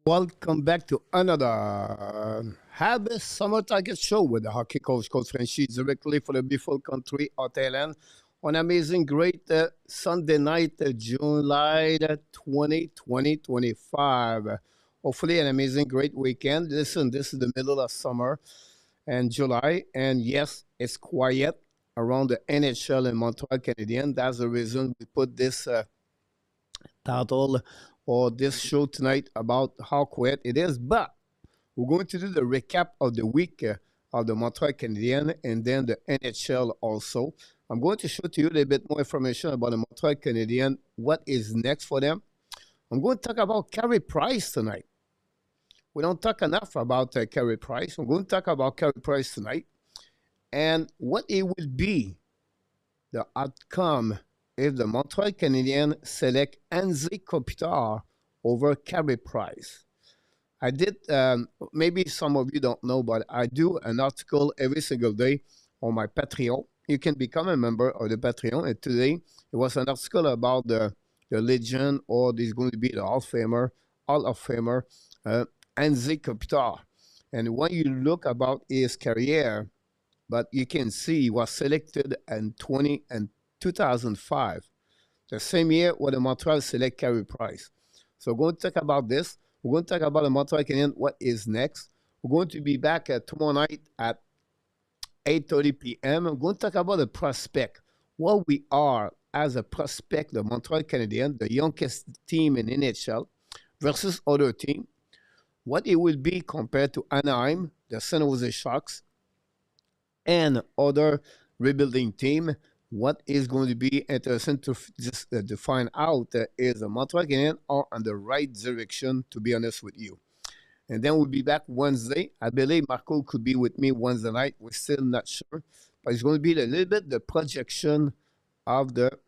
Welcome back to another Habs Summer Target Show with the hockey coach, Coach Frenchy, directly for the beautiful country of Thailand on amazing, great Sunday night, July 20, 2025. Hopefully, an amazing, great weekend. Listen, this is the middle of summer and July, and yes, it's quiet around the NHL and Montreal Canadiens. That's the reason we put this title or this show tonight about how quiet it is. But we're going to do the recap of the week of the Montreal Canadiens and then the NHL also. I'm going to show to you a little bit more information about the Montreal Canadiens, what is next for them. I'm going to talk about Carey Price tonight. We don't talk enough about Carey Price. I'm going to talk about Carey Price tonight and what it will be the outcome if the Montreal Canadiens select Anze Kopitar over Carey Price. I did, maybe some of you don't know, but I do an article every single day on my Patreon. You can become a member of the Patreon. And today, it was an article about the legend, or there's going to be the Hall of Famer, Anze Kopitar. And when you look about his career, but you can see he was selected in 2005, the same year when the Montreal select Carey Price. So we're going to talk about this. We're going to talk about the Montreal Canadiens, what is next. We're going to be back tomorrow night at 8:30 p.m. We're going to talk about the prospect, what we are as a prospect, the Montreal Canadiens, the youngest team in NHL versus other team, what it will be compared to Anaheim, the San Jose Sharks, and other rebuilding team. What is going to be interesting to just to find out is the Montreal Canadiens are on the right direction, to be honest with you. And then we'll be back Wednesday. I believe Marco could be with me Wednesday night. We're still not sure. But it's going to be a little bit the projection of the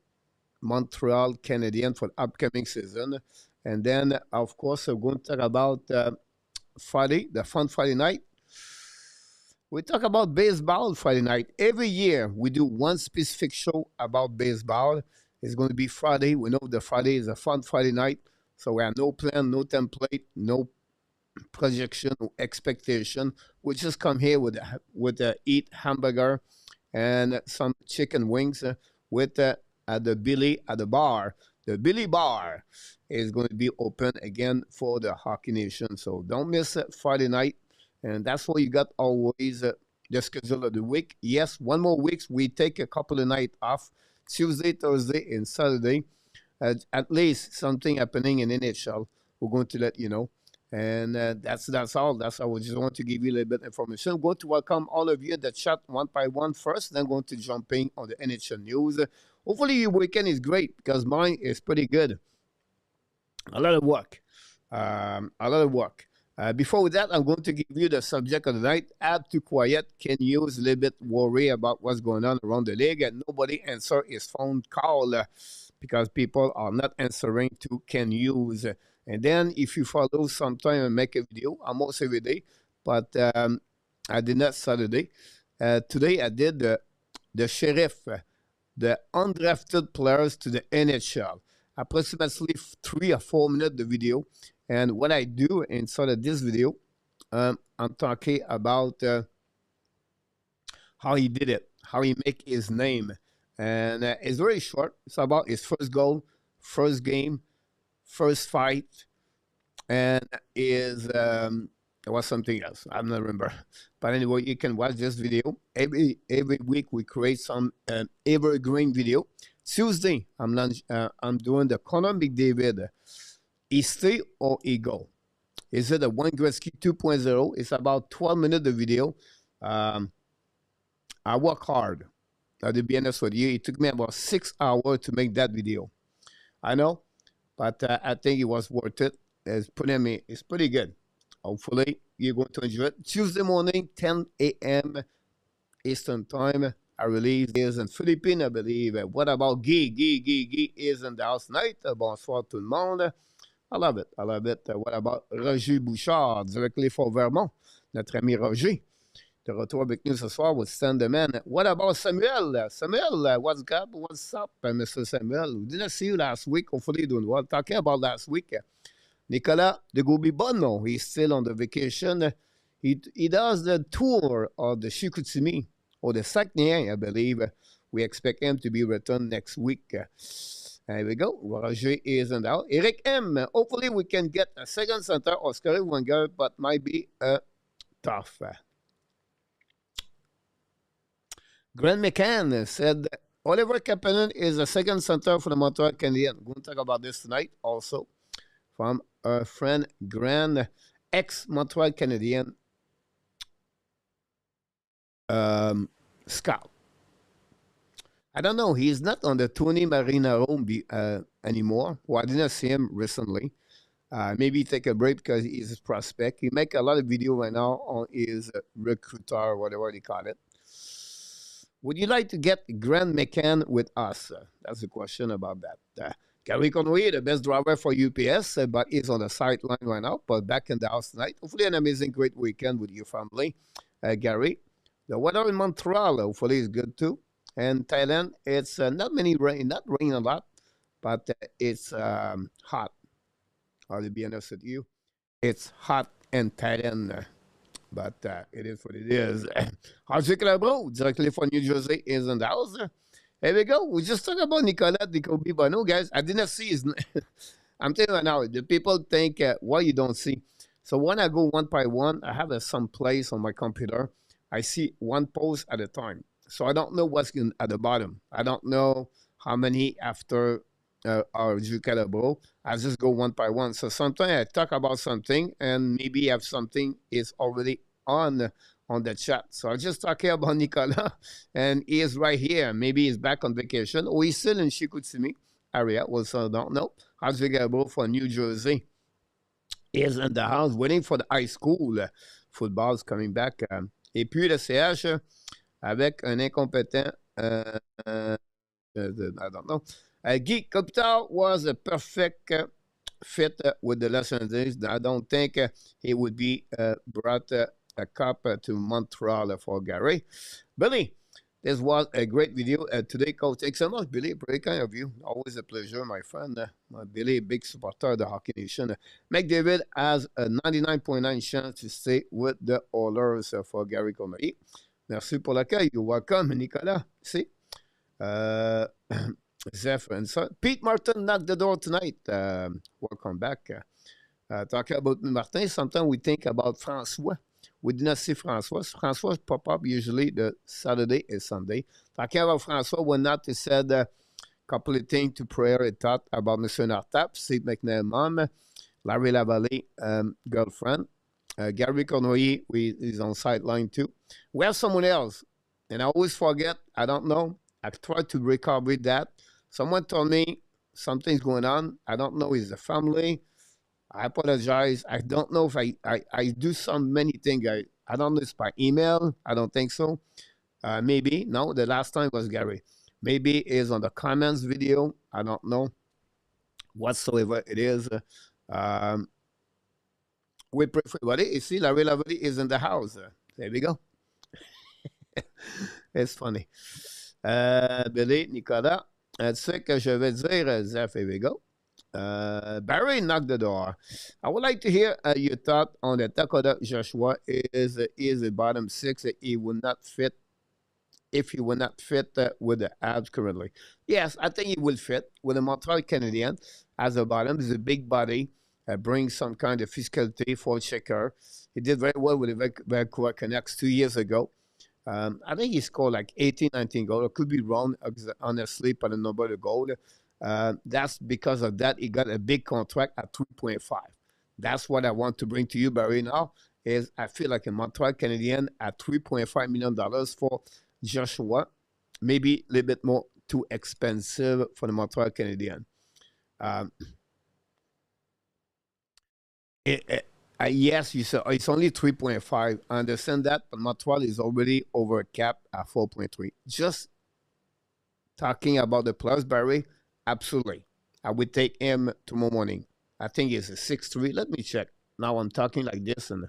Montreal Canadiens for the upcoming season. And then, of course, we're going to talk about Friday, the fun Friday night. We talk about baseball Friday night. Every year, we do one specific show about baseball. It's going to be Friday. We know the Friday is a fun Friday night. So we have no plan, no template, no projection, no expectation. We just come here with eat hamburger and some chicken wings with at the Billy at the bar. The Billy Bar is going to be open again for the Hockey Nation. So don't miss it Friday night. And that's why you got always the schedule of the week. Yes, one more week. We take a couple of nights off, Tuesday, Thursday, and Saturday. At least something happening in NHL. We're going to let you know. And that's all. That's all. We just want to give you a little bit of information. I'm going to welcome all of you in the chat one by one first. Then going to jump in on the NHL news. Hopefully your weekend is great because mine is pretty good. A lot of work. Before that, I'm going to give you the subject of the night. Add to quiet. Can use a little bit worry about what's going on around the league, and nobody answer his phone call because people are not answering to Can use. And then if you follow sometime and make a video, almost every day, but I did not Saturday. Today I did the sheriff, the undrafted players to the NHL. Approximately 3 or 4 minutes the video. And what I do inside of this video, I'm talking about how he did it, how he make his name. And it's very short. It's about his first goal, first game, first fight, and it was something else. I don't remember. But anyway, you can watch this video. Every week we create some evergreen video. Tuesday, I'm doing the Conor McDavid. He stay or he go? Is it a Wayne Gretzky 2.0? It's about 12 minutes of video. I work hard. To be honest with you, it took me about 6 hours to make that video. I know, but I think it was worth it. It's pretty good. Hopefully, you're going to enjoy it. Tuesday morning, 10 a.m. Eastern Time. I release is in Philippines, I believe. What about Guy? Guy is in the house tonight. Bonsoir tout le monde. I love it. What about Roger Bouchard, directly for Vermont? Notre ami Roger. De retour avec nous ce soir with Stand the Man. What about Samuel? Samuel, what's up? What's up, Mr. Samuel? We didn't see you last week. Hopefully you're doing well. Talking about last week, Nicolas de Goubi-Bonneau, he's still on the vacation. He does the tour of the Chicoutimi or the Saguenay, I believe. We expect him to be returned next week. There we go. Roger isn't out. Eric M. Hopefully we can get a second center, Oscar Wenger, but might be tough. Grant McCann said Oliver Kapanen is a second center for the Montreal Canadiens. We're going to talk about this tonight also from our friend Grant, ex-Montreal Canadien scout. I don't know. He's not on the Tony Marinaro anymore. Well, I didn't see him recently. Maybe take a break because he's a prospect. He make a lot of video right now on his recruiter, or whatever they call it. Would you like to get Grant McCann with us? That's the question about that. Gary Conway, the best driver for UPS, but he's on the sideline right now, but back in the house tonight. Hopefully an amazing, great weekend with your family, Gary. The weather in Montreal, hopefully, is good too. And Thailand, it's not rain a lot, but it's hot. I'll be honest with you. It's hot in Thailand, but it is what it is. Roger Calabro, directly from New Jersey, is in the house. Here we go. We just talked about Nicolas de Goubi-Bonneau, guys. I didn't see his I'm telling you right now, the people think what you don't see. So when I go one by one, I have some place on my computer. I see one post at a time. So I don't know what's at the bottom. I don't know how many after our Calabro. I just go one by one. So sometimes I talk about something and maybe have something is already on the chat. So I'm just talking about Nicolas and he is right here. Maybe he's back on vacation or he's still in Chicoutimi area. Well, so I don't know. Roger Calabro from New Jersey is in the house waiting for the high school. Football's coming back. Et puis le CH avec un incompétent, I don't know. Guy Kopitar was a perfect fit with the Los Angeles. I don't think he would be brought a cup to Montreal for Gary. Billy, this was a great video today, Coach. Thanks so much, Billy. Very kind of you. Always a pleasure, my friend. Billy, big supporter of the Hockey Nation. McDavid has a 99.9 chance to stay with the Oilers for Gary Conway. Merci pour l'accueil. You're welcome, Nicolas. See? Zeph and so Pete Martin knocked the door tonight. Welcome back. Talking about Martin, sometimes we think about François. We did not see François. François pop up usually the Saturday and Sunday. Talking about François, when not, he said a couple of things to prayer and thought about Mr. Nartap, Steve McNair mom, Larry Lavallée girlfriend. Gary Conway is on sideline too. We have someone else, and I always forget. I don't know. I try to recover that. Someone told me something's going on. I don't know. It's the family. I apologize. I don't know if I do many things. I don't know if it's by email. I don't think so. Maybe. No, the last time was Gary. Maybe it's on the comments video. I don't know. Whatsoever it is. We pray for everybody. You see, Larry Lavallée is in the house. There we go. It's funny. Billy, Nicolas. C'est ce que je vais dire, Zeph. Here we go. Barry knocked the door. I would like to hear your thought on the Dakota Joshua is a bottom six. He will not fit if he will not fit with the Habs currently. Yes, I think he will fit with the Montreal Canadiens as a bottom. He's a big body. Brings some kind of physicality for a checker. He did very well with the Vancouver Canucks 2 years ago. I think he scored like 18, 19 goals. I could be wrong, honestly, but I don't know about the goal. That's because of that. He got a big contract at 3.5. That's what I want to bring to you, Barry, now, is I feel like a Montreal Canadien at $3.5 million for Joshua. Maybe a little bit more too expensive for the Montreal Canadien. Yes, you said it's only 3.5. I understand that, but Montreal is already over a cap at 4.3. Just talking about the plus, Barry, absolutely. I would take him tomorrow morning. I think it's a 6'3". Let me check. Now I'm talking like this, and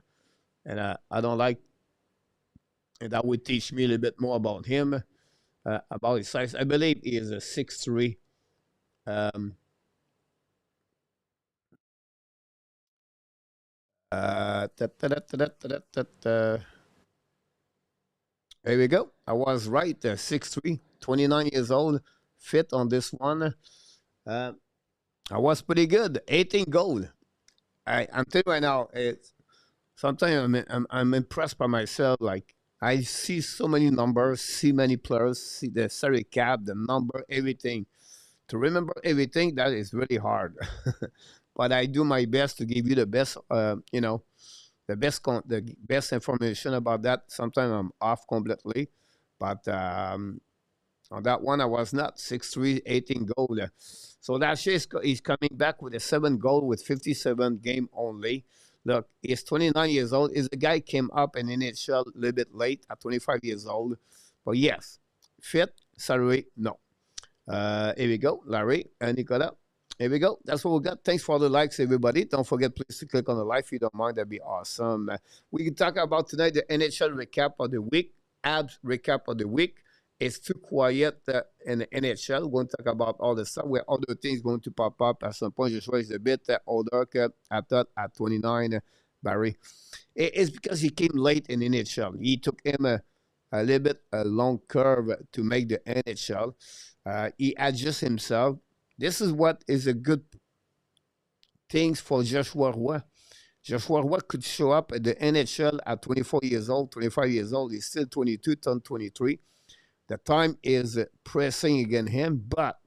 I don't like, and that would teach me a little bit more about him, about his size. I believe he is a 6'3". Ta- ta- ta- ta- ta- ta- ta- ta. There we go. I was right. 6'3", 29 years old, fit on this one. Uh, I was pretty good. 18 gold. I'm telling you right now, sometimes I'm impressed by myself. Like, I see so many numbers, see many players, see the salary cap, the number, everything. To remember everything, that is really hard. But I do my best to give you the best, the best information about that. Sometimes I'm off completely, but on that one I was not 6'3", 18 goal. So last year he's coming back with a 7 goal with 57 game only. Look, he's 29 years old. Is the guy came up in NHL a little bit late at 25 years old, but yes, fit salary no. Here we go, Larry and Nicola. Here we go. That's what we got. Thanks for all the likes, everybody. Don't forget, please, to click on the like if you don't mind. That'd be awesome. We can talk about tonight the NHL recap of the week, Habs recap of the week. It's too quiet in the NHL. We're going to talk about all the stuff where other things going to pop up at some point. Joshua is a bit older at 29, Barry. It's because he came late in NHL. He took him a little bit a long curve to make the NHL. He adjusts himself. This is what is a good things for Joshua Roy. Joshua Roy could show up at the NHL at 24 years old, 25 years old. He's still 22, turned 23. The time is pressing against him, but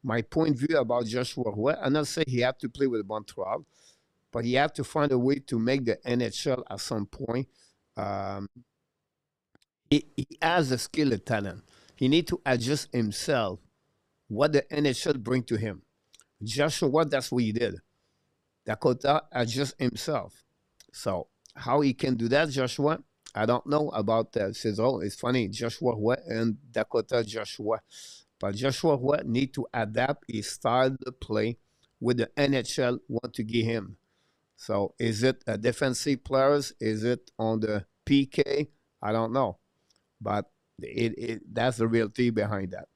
my point of view about Joshua Roy, I'm not saying he had to play with Montreal, but he had to find a way to make the NHL at some point. Um, he has the skill and talent. He need to adjust himself what the NHL bring to him. Joshua, that's what he did. Dakota adjust himself. So how he can do that, Joshua? I don't know about Cesar. It's funny, Joshua and Dakota Joshua. But Joshua need to adapt his style of play with the NHL want to give him. So is it a defensive players? Is it on the PK? I don't know. But that's the reality behind that.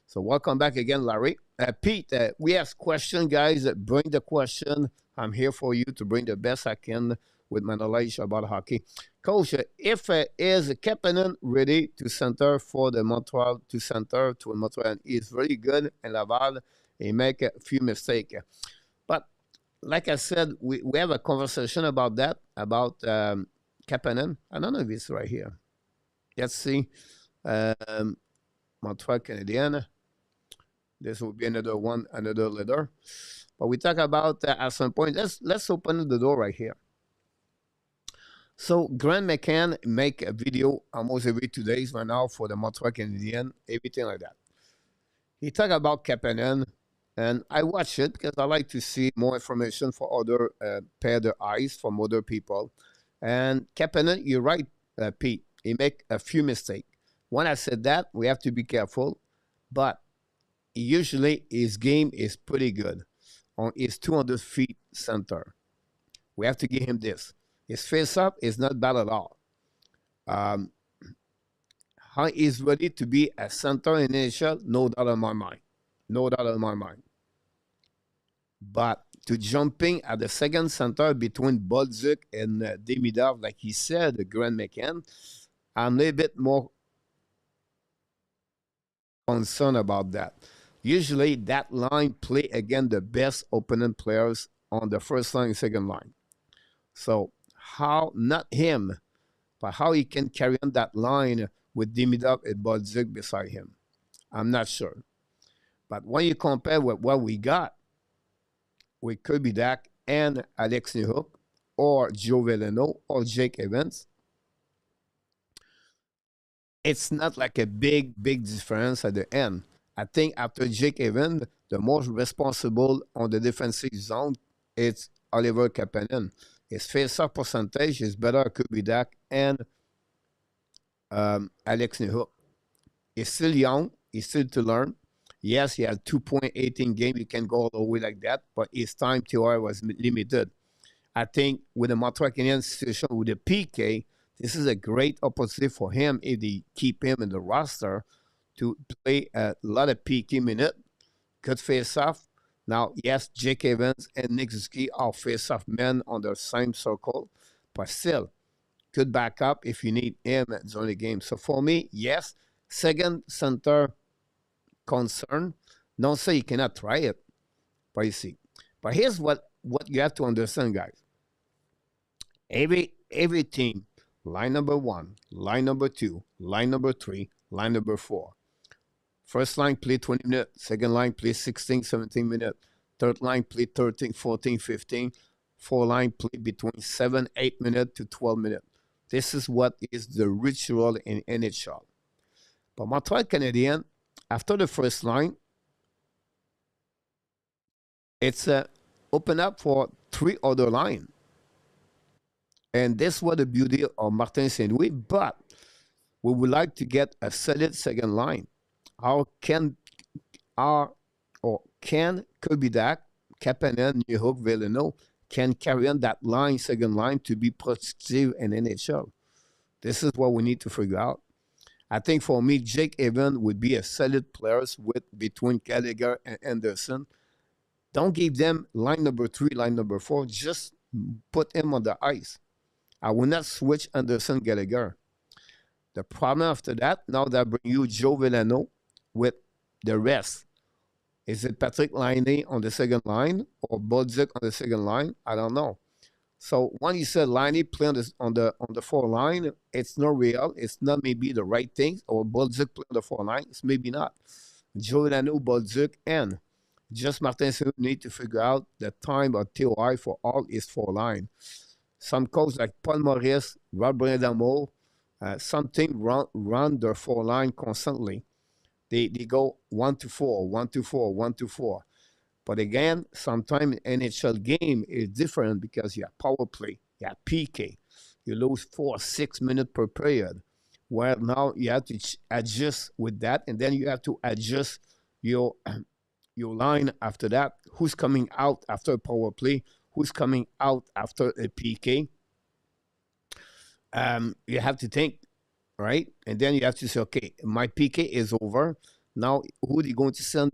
So welcome back again, Larry. Pete, we ask question, guys. Bring the question. I'm here for you to bring the best I can with my knowledge about hockey. Coach, if is Kapanen ready to center for the Montreal to center to Montreal, he's very good in Laval. He make a few mistakes, but like I said, we have a conversation about that about Kapanen. I don't know if it's right here. Let's see. Um, Montreal Canadiens. This will be another one, another letter. But we talk about at some point. Let's open the door right here. So Grant McCann make a video almost every 2 days right now for the Montreal Canadiens, everything like that. He talk about Kapanen, and I watch it because I like to see more information for other pair their eyes from other people. And Kapanen, you're right, Pete. He make a few mistakes. When I said that, we have to be careful, but usually his game is pretty good on his 200 feet center. We have to give him this. His face up is not bad at all. Um, how he's ready to be a center in NHL, no doubt in my mind. No doubt in my mind. But to jumping at the second center between Bolduc and Demidov, like he said, Grant McCann, I'm a little bit more concerned about that. Usually that line play against the best opponent players on the first line and second line. So how, not him, but how he can carry on that line with Demidov and Bolduc beside him, I'm not sure. But when you compare with what we got with Kirby Dach and Alex Newhook or Joe Veleno or Jake Evans, it's not like a big difference at the end. I think after Jake Evans, the most responsible on the defensive zone is Oliver Kapanen. His face-off percentage is better at Kirby Dach and Alex Newhook. He's still young. He's still to learn. Yes, he had 2.8 in game. He can go all the way like that, but his time TOI was limited. I think with the Montreal Canadiens situation with the PK, this is a great opportunity for him if they keep him in the roster to play a lot of PK minutes, good face off, Now, yes, Jake Evans and Nick Suzuki are face-off men on the same circle, but still, could back up if you need him during the game. So for me, yes, second center concern. Don't say you cannot try it, but you see. But here's what you have to understand, guys. Every team, line number 1, line number 2, line number 3, line number 4. First line play 20 minutes, second line play 16, 17 minutes, third line play 13, 14, 15, fourth line play between 7, 8 minutes to 12 minutes. This is what is the ritual in NHL. But Montreal Canadiens, after the first line, it's open up for 3 other lines. And this was the beauty of Martin St. Louis, but we would like to get a solid second line. How can Kirby Dach, Kapanen, Newhook, Veleno can carry on that line, second line, to be productive in NHL? This is what we need to figure out. I think for me, Jake Evans would be a solid player between Gallagher and Anderson. Don't give them line number 3, line number 4. Just put him on the ice. I will not switch Anderson Gallagher. The problem after that, now that I bring you Joe Veleno with the rest. Is it Patrick Laine on the second line or Bolduc on the second line? I don't know. So when you said Laine play on the 4 line, it's not real. It's not maybe the right thing. Or Bolduc play on the 4 line. It's maybe not. Joe Veleno, Bolduc, and just Martin St. need to figure out the time of TOI for all his 4 line. Some coaches like Paul Maurice, Rob Brind'Amour, something run their 4 line constantly. They go 1-4, 1-4, 1-4. But again, sometimes NHL game is different because you have power play, you have PK. You lose 4-6 minutes per period. Where now you have to adjust with that, and then you have to adjust your line after that. Who's coming out after a power play? Who's coming out after a PK? You have to think, right? And then you have to say, okay, my PK is over. Now, who are they going to send?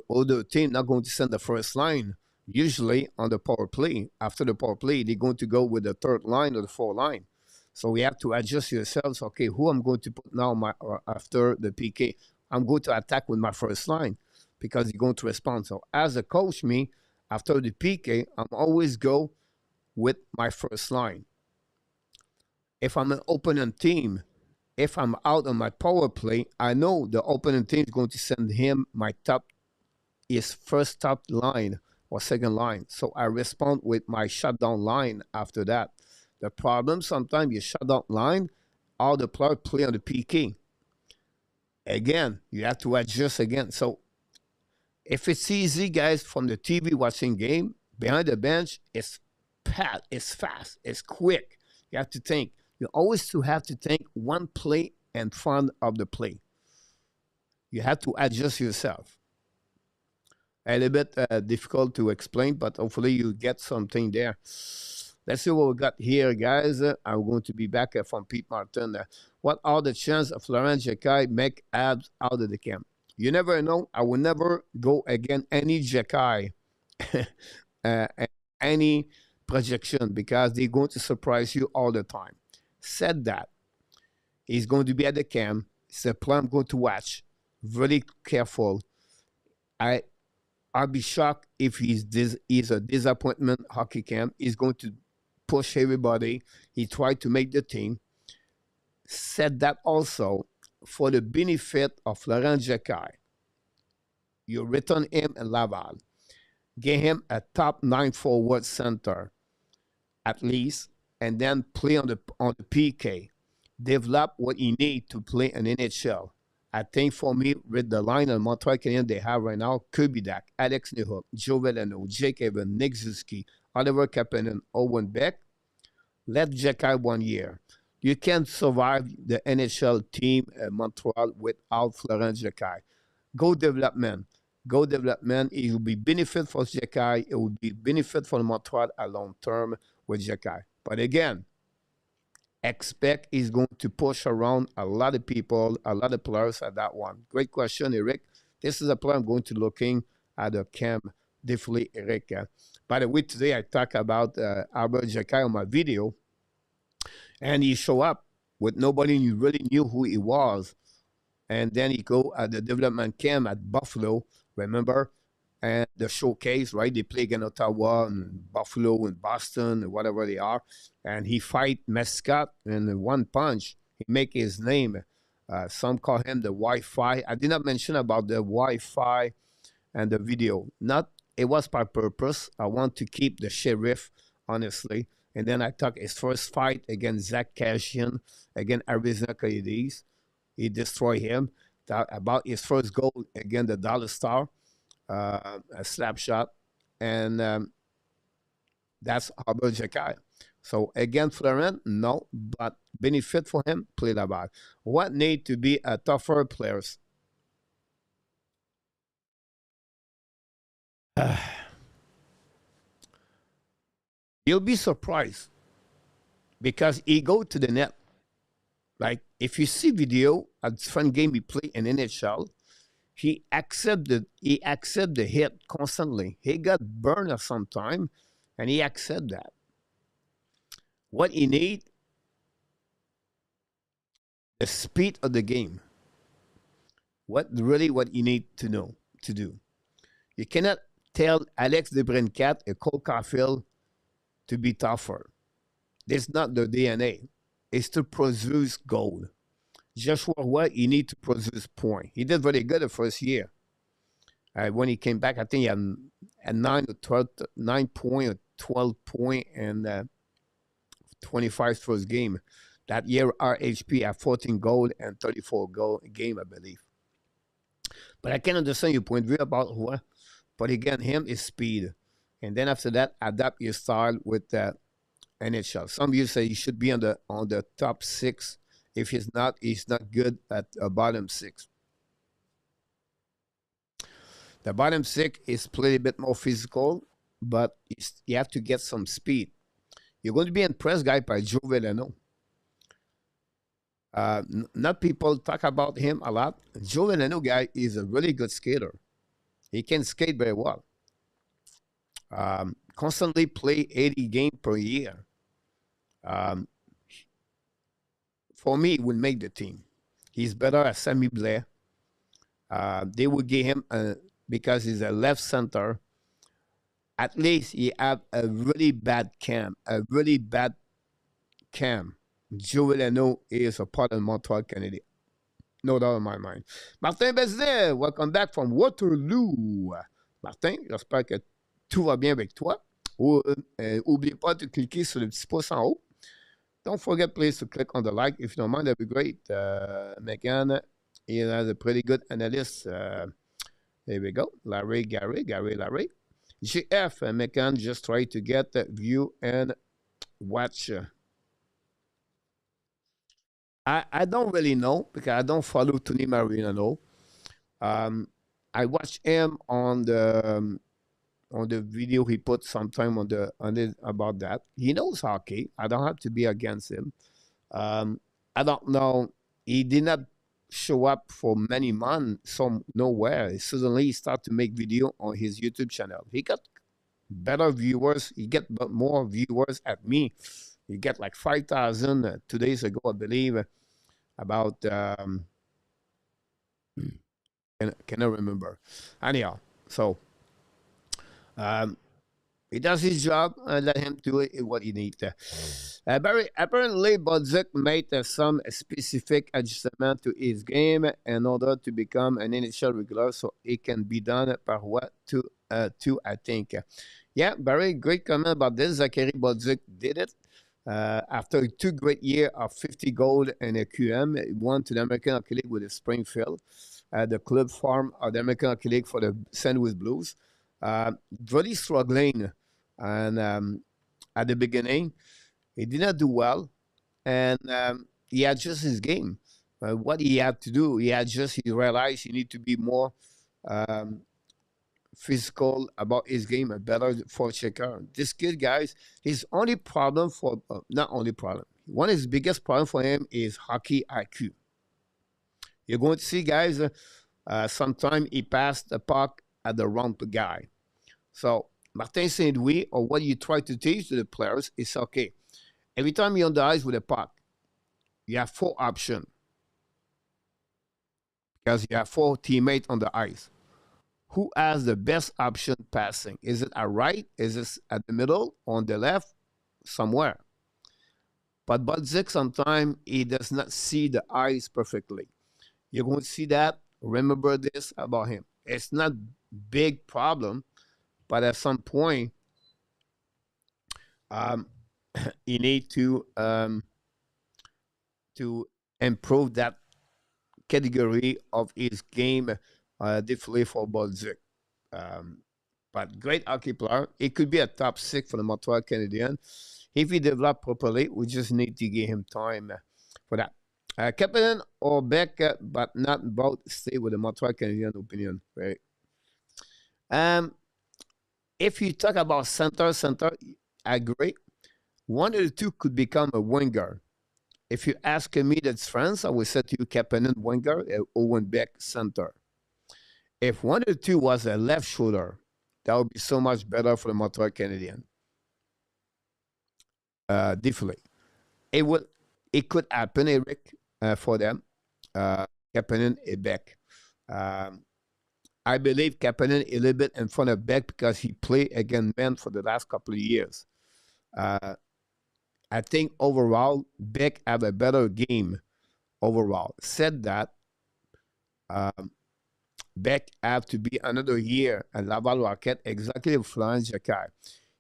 Or the team not going to send the first line? Usually on the power play. After the power play, they're going to go with the third line or the 4th line. So we have to adjust yourselves. Okay, who I'm going to put now after the PK? I'm going to attack with my first line because you're going to respond. So as a coach, me, after the PK, I'm always go with my first line. If I'm an opponent team, if I'm out on my power play, I know the opponent team is going to send him his first top line or second line. So I respond with my shutdown line after that. The problem, sometimes you shut down line, all the players play on the PK. Again, you have to adjust again. So if it's easy, guys, from the TV watching game, behind the bench, it's fast, it's quick. You have to think. You always have to think one play in front of the play. You have to adjust yourself. A little bit difficult to explain, but hopefully you get something there. Let's see what we got here, guys. I'm going to be back from Pete Martin. What are the chances of Laurent Jacquet make Habs out of the camp? You never know. I will never go against any Jacquet, any projection, because they're going to surprise you all the time. Said that, he's going to be at the camp. It's a plan I'm going to watch. Very careful. I'll be shocked if he's a disappointment hockey camp. He's going to push everybody. He tried to make the team. Said that also, for the benefit of Laurent Jacquet, you return him in Laval. Get him a top 9 forward center, at least, and then play on the PK. Develop what you need to play in NHL. I think for me, with the line of Montreal Canadiens they have right now, Kirby Dach, Alex Newhook, Joe Veleno, Jake Evans, Nick Suzuki, Oliver Kapanen, Owen Beck, let Jacquet 1 year. You can't survive the NHL team at Montreal without Laurent Jacquet. Go development. Go development. It will be benefit for Jacquet. It will be benefit for Montreal a long term with Jacquet. But again, expect he's going to push around a lot of people, a lot of players at that one. Great question, Eric. This is a player I'm going to looking at the camp definitely, Eric. By the way, today I talk about Albert Jacquet on my video, and he show up with nobody really knew who he was. And then he go at the development camp at Buffalo, remember? And the showcase, right? They play against Ottawa and Buffalo and Boston and whatever they are. And he fight Mescott in one punch. He make his name. Some call him the Wi-Fi. I did not mention about the Wi-Fi and the video. Not, it was by purpose. I want to keep the sheriff, honestly. And then I took his first fight against Zach Cashian, against Arizona Coyotes. He destroyed him. About his first goal against the Dallas Star, a slap shot. And that's Albert Jacquet. So against Florent, no, but benefit for him, play that ball. What need to be a tougher players? You'll be surprised because he go to the net. Like if you see video at different game he play in NHL, he accept the hit constantly. He got burned at some time, and he accept that. What he need, the speed of the game. What you need to know to do. You cannot tell Alex DeBrincat and Cole Caulfield to be tougher. That's not the DNA. It's to produce goal. Joshua White, he need to produce point. He did very good the first year. When he came back, I think he had a 9 point or 12 point and 25 first game. That year, RHP had 14 goal and 34 goal game, I believe. But I can understand your point of view about Roy. But again, him is speed. And then after that, adapt your style with NHL. Some of you say he should be on the top 6. If he's not good at bottom 6. The bottom 6 is play a bit more physical, but you have to get some speed. You're going to be impressed, guy, by Joe Veleno. Not people talk about him a lot. Joe Veleno, guy, is a really good skater. He can skate very well. Constantly play 80 games per year. For me, he will make the team. He's better at Sammy Blair. They would give him, because he's a left center, at least he have a really bad cam. Joe Veleno is a part of Montreal Canadiens. No doubt in my mind. Martin Bezdet, welcome back from Waterloo. Martin, j'espère que tout va bien avec toi. N'oublie pas de cliquer sur le petit pouce en haut. Don't forget, please, to click on the like. If you don't mind, that'd be great. Megan, he has a pretty good analyst. There we go. Larry. GF, Megan, just try to get the view and watch. I don't really know because I don't follow Tony Marino. I watch him on the video he put sometime on it about that. He knows hockey. I don't have to be against him. I don't know. He did not show up for many months nowhere. Suddenly he started to make video on his YouTube channel. He got better viewers. He get more viewers at me. He get like 5,000 2 days ago, I believe. About cannot remember. Anyhow, so. He does his job and let him do it what he needs. Barry, apparently, Bodzik made some specific adjustment to his game in order to become an NHL regular, so it can be done by what to I think. Yeah, Barry, great comment about this. Zachary Bodzik did it. After 2 great years of 50 goals and a QM, he won to the American Hockey League with the Springfield, the club farm of the American Hockey League for the St. Louis Blues. Really struggling, and at the beginning, he did not do well, and he adjusted his game. What he had to do, he realized he need to be more physical about his game, a better forechecker. This kid, guys, his only problem not only problem, one of his biggest problem for him is hockey IQ. You're going to see, guys, sometimes he passed the puck at the wrong guy. So Martin St. Louis, or what you try to teach to the players, is okay. Every time you're on the ice with a puck, you have 4 options because you have 4 teammates on the ice. Who has the best option passing? Is it at right? Is it at the middle? On the left? Somewhere. But Budzik sometimes he does not see the ice perfectly. You're going to see that. Remember this about him. It's not big problem, but at some point, um, you need to improve that category of his game, definitely for Budzik. Um, but great hockey player. It could be a top 6 for the Montreal Canadiens. If he develop properly, we just need to give him time for that. Kapanen or Beck, but not both stay with the Montreal Canadiens opinion, right? Um, if you talk about center, I agree. One of the two could become a winger. If you ask me that's France, I would say to you Kapanen winger, Owen Beck center. If one of the two was a left shoulder, that would be so much better for the Montreal Canadiens. Definitely. It could happen, Eric, for them. Kapanen and Beck. I believe Kapanen a little bit in front of Beck because he played against men for the last couple of years. I think overall, Beck have a better game overall. Said that, Beck have to be another year at Laval Rocket, exactly with Florent Jacquard.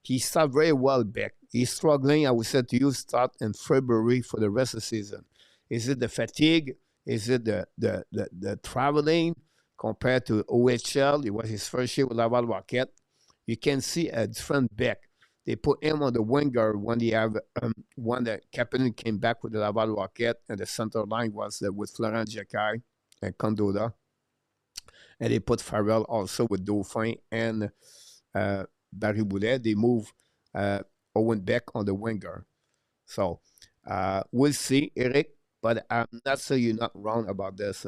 He started very well, Beck. He's struggling, I would say to you, start in February for the rest of the season. Is it the fatigue? Is it the traveling compared to OHL? It was his first year with Laval Rocket. You can see a different Beck. They put him on the winger when they have when the captain came back with the Laval Rocket, and the center line was with Florent Jacquard and Condola. And they put Farrell also with Dauphin and Barry Boulet. They move Owen Beck on the winger. So we'll see, Eric, but I'm not sure you're not wrong about this.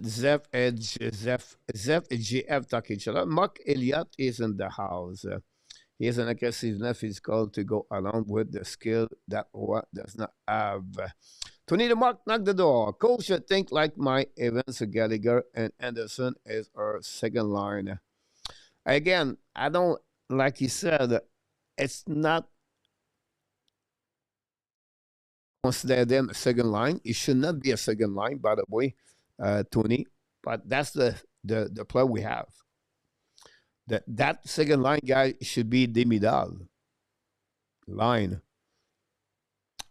Zef and GF talk each other. Mark Elliott is in the house. He has an aggressiveness physical to go along with the skill that Roy does not have. Tony the Mark knock the door. Coach should think like my Evans, Gallagher, and Anderson is our second line. Again, I don't, like you said, it's not consider them a second line. It should not be a second line, by the way, Tony. But that's the player we have. That second line guy should be Demidal line.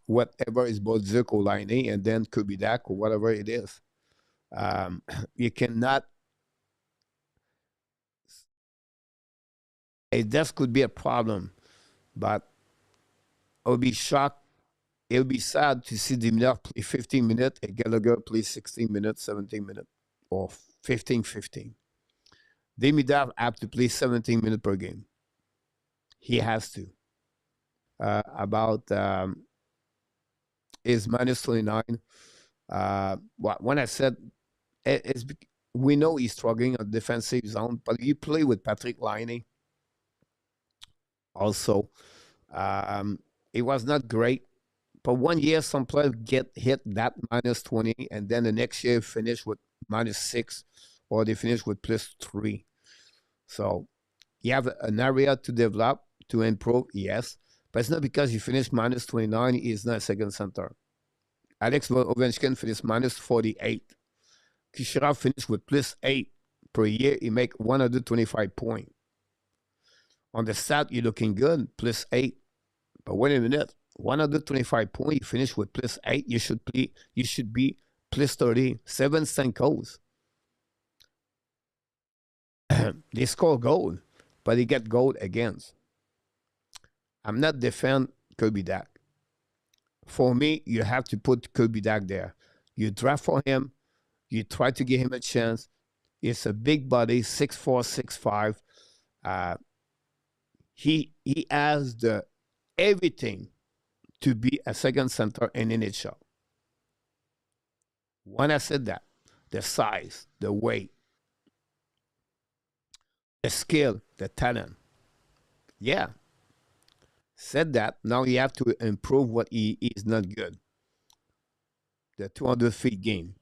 Whatever is Bodzuk or line A, and then Kirby Dach or whatever it is. You cannot. That could be a problem, but I would be shocked. It would be sad to see Demidal play 15 minutes and Gallagher play 16 minutes, 17 minutes, or 15. Demidal have to play 17 minutes per game. He has to. About is minus 29. When I said we know he's struggling on defensive zone, but you play with Patrick Laine. Also, it was not great. But 1 year, some players get hit that minus 20, and then the next year finish with minus 6, or they finish with plus 3. So you have an area to develop, to improve, yes. But it's not because you finish minus 29, he's not a second center. Alex Ovechkin finished minus 48. Kucherov finished with plus 8 per year. He make 125 points. On the stat, you're looking good, plus 8. But wait a minute, 125 points, you finish with plus 8. You should be plus 30. 7 Stankos. They score goal, but they get goal against. I'm not defend Kirby Dach. For me, you have to put Kirby Dach there. You draft for him. You try to give him a chance. It's a big body, 6'4", 6'5". He has everything to be a second center in NHL. When I said that, the size, the weight, the skill, the talent. Yeah, said that. Now he have to improve what he is not good. The 200 feet game.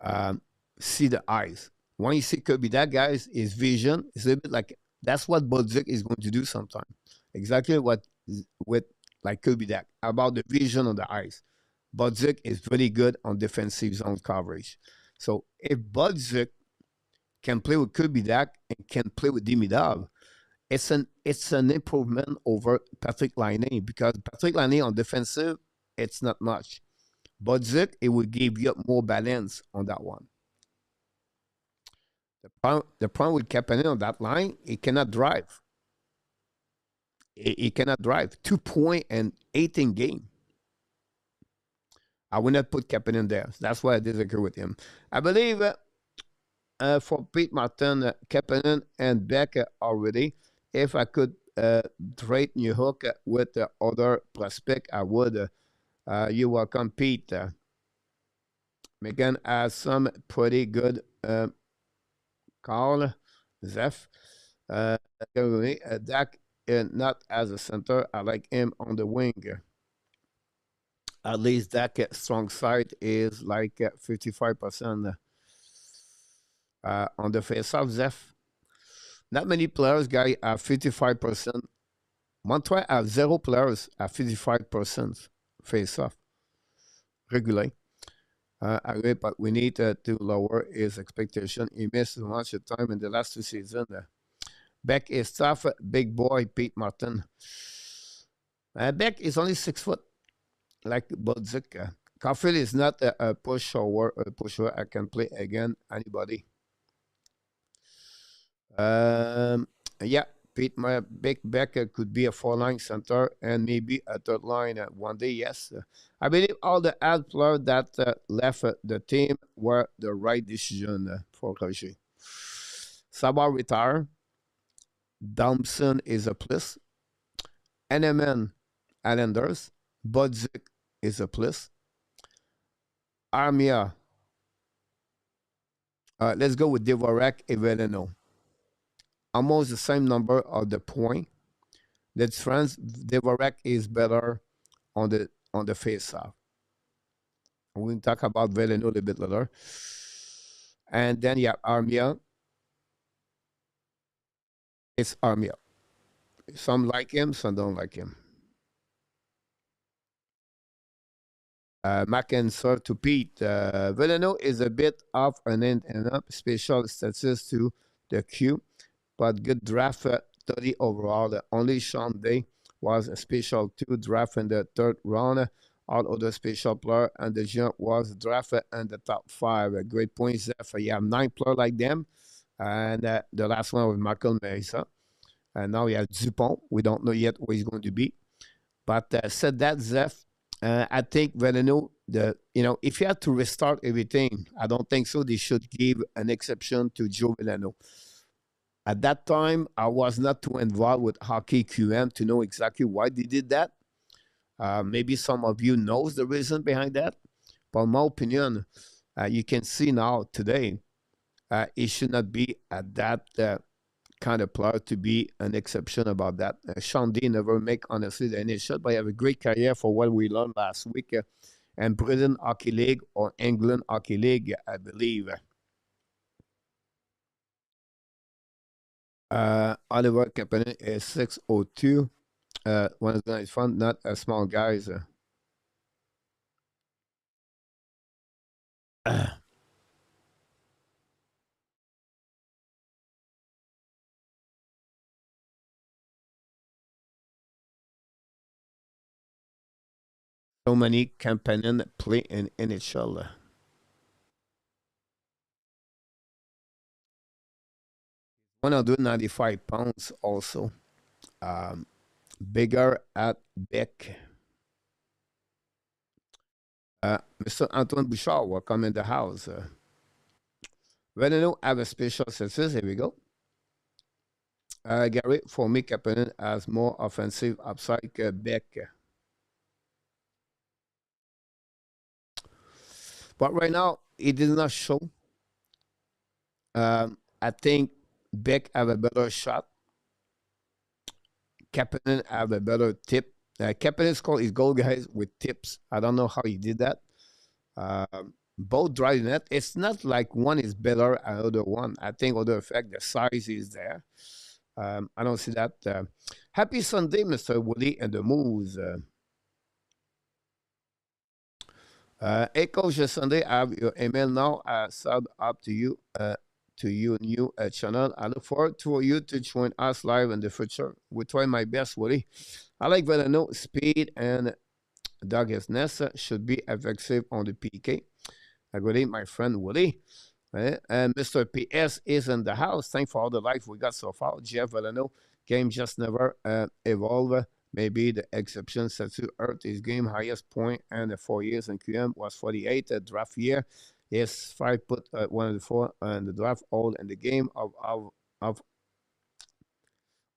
Um, see the eyes. When you see Kirby, that guy's his vision is a bit like that's what Bodzik is going to do sometime. Exactly what with like Kirby Dach about the vision on the eyes. Bodzik is very good on defensive zone coverage. So if Bodzik can play with Kirby Dach and can play with Demidov, it's an improvement over Patrick Laine because Patrick Laine on defensive, it's not much. Bodzik, it will give you more balance on that one. The problem with Kapanen on that line, he cannot drive. He cannot drive. 2 point and 18 game. I will not put Kapanen there. That's why I disagree with him. I believe for Pete Martin, Kapanen and Beck already. If I could trade New Hook with the other prospect, I would. You welcome, Pete. Megan has some pretty good call. Zeph. Dak not as a center. I like him on the wing. At least Dak strong side is like 55% on the face-off. Zeph. Not many players, guy, are 55%. Montreal have zero players at 55% face-off regularly. I agree, but we need to lower his expectation. He missed too much time in the last 2 seasons. Beck is tough, big boy, Pete Martin. Beck is only 6 foot, like Bodzik. Caulfield is not a pushover. A pusher. I can play again anybody. Um, yeah, Pete, my big Beck could be a 4-line center and maybe a third line one day. Yes, I believe all the ad players that left the team were the right decision for Roger. Sabah retire. Thompson is a plus. NMN Islanders. Budzik is a plus. Armia. Let's go with Dvorak and Veleno. Almost the same number of the point. That's France. Dvorak is better on the face-off. We'll talk about Veleno a little bit later. And then yeah, Armia. It's Armia. Some like him, some don't like him. Mac and serve to Pete. Veleno is a bit off an end and up special status to the Q, but good draft 30 overall. Only Sean Day was a special 2 draft in the third round. All other special player and the jump was drafted in the top 5. Great points there for you have 9 players like them. And the last one was Michael Mesa. And now we have Dupont. We don't know yet where he's going to be. But said that, Zeph, I think Veleno, if you had to restart everything, I don't think so. They should give an exception to Joe Veleno. At that time, I was not too involved with Hockey QM to know exactly why they did that. Maybe some of you knows the reason behind that. But in my opinion, you can see now today, it should not be at that kind of player to be an exception about that. Sean D never make, honestly, the initial, but he have a great career for what we learned last week. And Britain Hockey League or England Hockey League, I believe. Oliver Kapanen is 602. One is nice fun, not a small guys. So many Kapanen play in NHL. 195 pounds also. Bigger at Beck. Mr. Antoine Bouchard, welcome in the house. Veleno have a special success. Here we go. Gary, for me, Kapanen has more offensive upside Beck. But right now, it did not show. I think Beck have a better shot. Kapanen have a better tip. Kapanen scored his goal, guys, with tips. I don't know how he did that. Both drive net. It's not like one is better than the other one. I think other effect, the size is there. I don't see that. Happy Sunday, Mr. Woody and the Moose. Hey, Coach Sunday, I have your email now. Sub up to your new channel. I look forward to you to join us live in the future. We try my best, Woody. I like Veleno speed and doggedness should be effective on the PK. I got in my friend Woody. And Mr. PS is in the house. Thanks for all the likes we got so far. Jeff Veleno, game just never evolve. Maybe the exception. Setsu earned his game highest point and the 4 years in QM was 48 draft year. Yes, 5 foot 104 and the draft all in the game of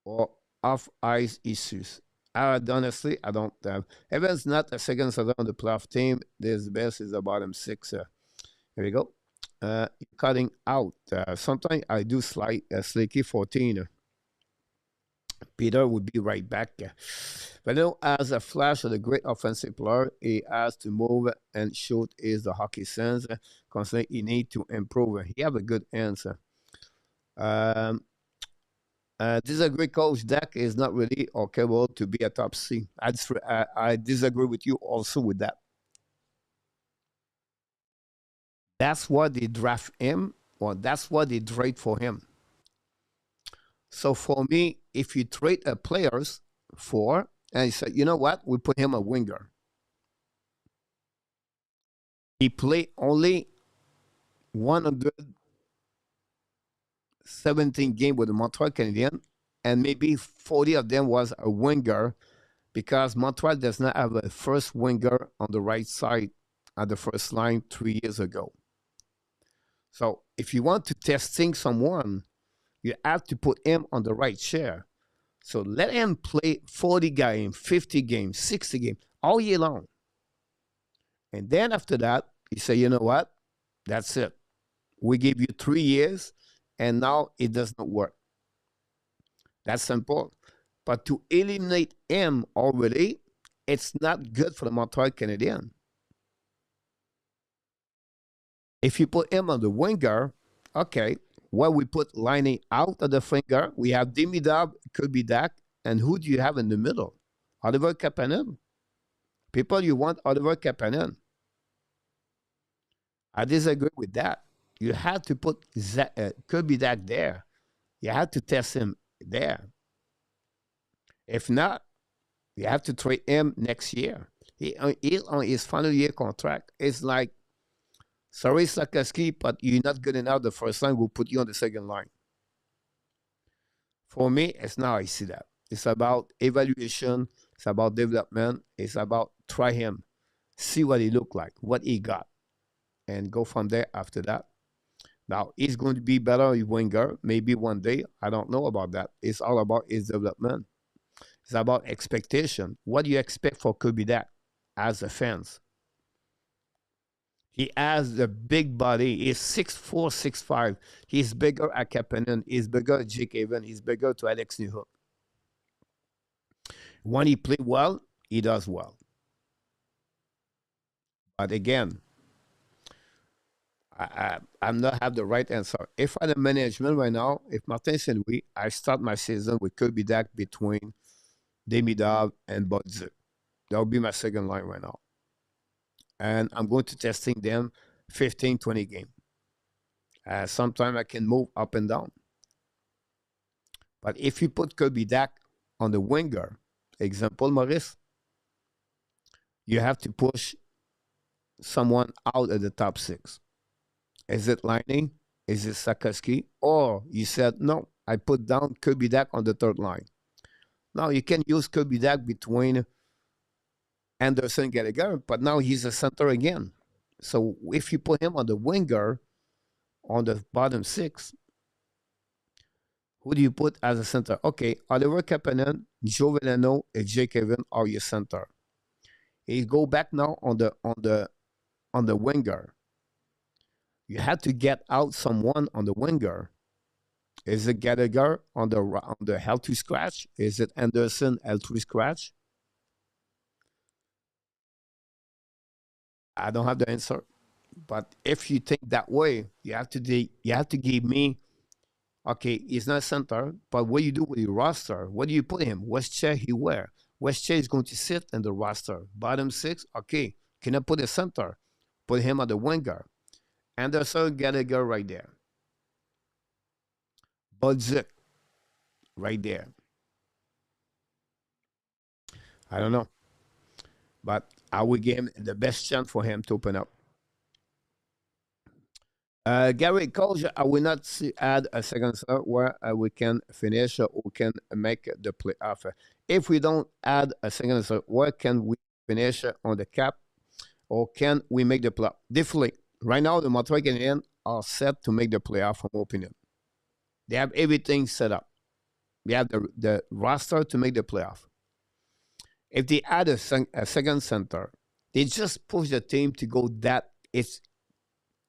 or off ice issues. Honestly, I don't have. Evans not a second setter on the playoff team. This best is the bottom six. Here we go. Cutting out. Sometimes I do slide Slicky 14. Peter would be right back. But now, as a flash of the great offensive player, he has to move and shoot is the hockey sense. Constantly, he need to improve. He have a good answer. Disagree, Coach. Dach is not really or capable to be a top C. I disagree with you also with that. That's what they draft him, or that's what they trade for him. So for me, if you trade a players for, and you say, you know what, we put him a winger. He played only 117 games with the Montreal Canadiens, and maybe 40 of them was a winger because Montreal does not have a first winger on the right side at the first line 3 years ago. So if you want to testing someone, you have to put him on the right chair. So let him play 40 games, 50 games, 60 games all year long. And then after that, you say, you know what? That's it. We give you 3 years, and now it does not work. That's simple. But to eliminate him already, it's not good for the Montreal Canadiens. If you put him on the winger, okay, where we put lining out of the finger, we have Demidov, Kirby Dach, and who do you have in the middle? Oliver Kapanen. People, you want Oliver Kapanen. I disagree with that. You had to put Kirby Dach there. You had to test him there. If not, you have to trade him next year. He's on his final year contract. It's like, sorry, Sakaski, but you're not good enough the first line. We'll put you on the second line. For me, it's now I see that. It's about evaluation. It's about development. It's about try him, see what he look like, what he got, and go from there after that. Now, he's going to be better winger, maybe one day. I don't know about that. It's all about his development. It's about expectation. What do you expect for Kirby Dach as a fans? He has the big body. He's 6'4", 6'5". He's bigger at Kapanen. He's bigger at Jake Haven. He's bigger to Alex Newhook. When he plays well, he does well. But again, I'm not have the right answer. If I'm the management right now, if Martin St. Louis, I start my season with Kirby Dach between Demidov and Budzik. That will be my second line right now. And I'm going to testing them 15, 20 games. Sometimes I can move up and down. But if you put Kirby Dach on the winger, example, Maurice, you have to push someone out of the top six. Is it Lining? Is it Sakaski? Or you said, no, I put down Kirby Dach on the third line. Now you can use Kirby Dach between Anderson and Gallagher, but now he's a center again. So if you put him on the winger on the bottom six, who do you put as a center? Okay, Oliver Kapanen, Joe Veleno, and Jake Haven are your center. He go back now on the winger. You had to get out someone on the winger. Is it Gallagher on the L2 scratch? Is it Anderson L3 scratch? I don't have the answer. But if you think that way, you have to give me, okay, he's not center, but what do you do with your roster? What do you put him? What chair he wear? What chair is going to sit in the roster? Bottom six, okay. Can I put a center? Put him on the winger. Anderson Gallagher right there. Budzik right there. I don't know. But I would give him the best chance for him to open up. Gary Coach, I will not add a second slot where we can finish or can make the playoff. If we don't add a second slot, where can we finish on the cap or can we make the playoff? Definitely. Right now, the Montreal Canadiens are set to make the playoff, from my opinion. They have everything set up. They have the roster to make the playoff. If they add a second center, they just push the team to go that it's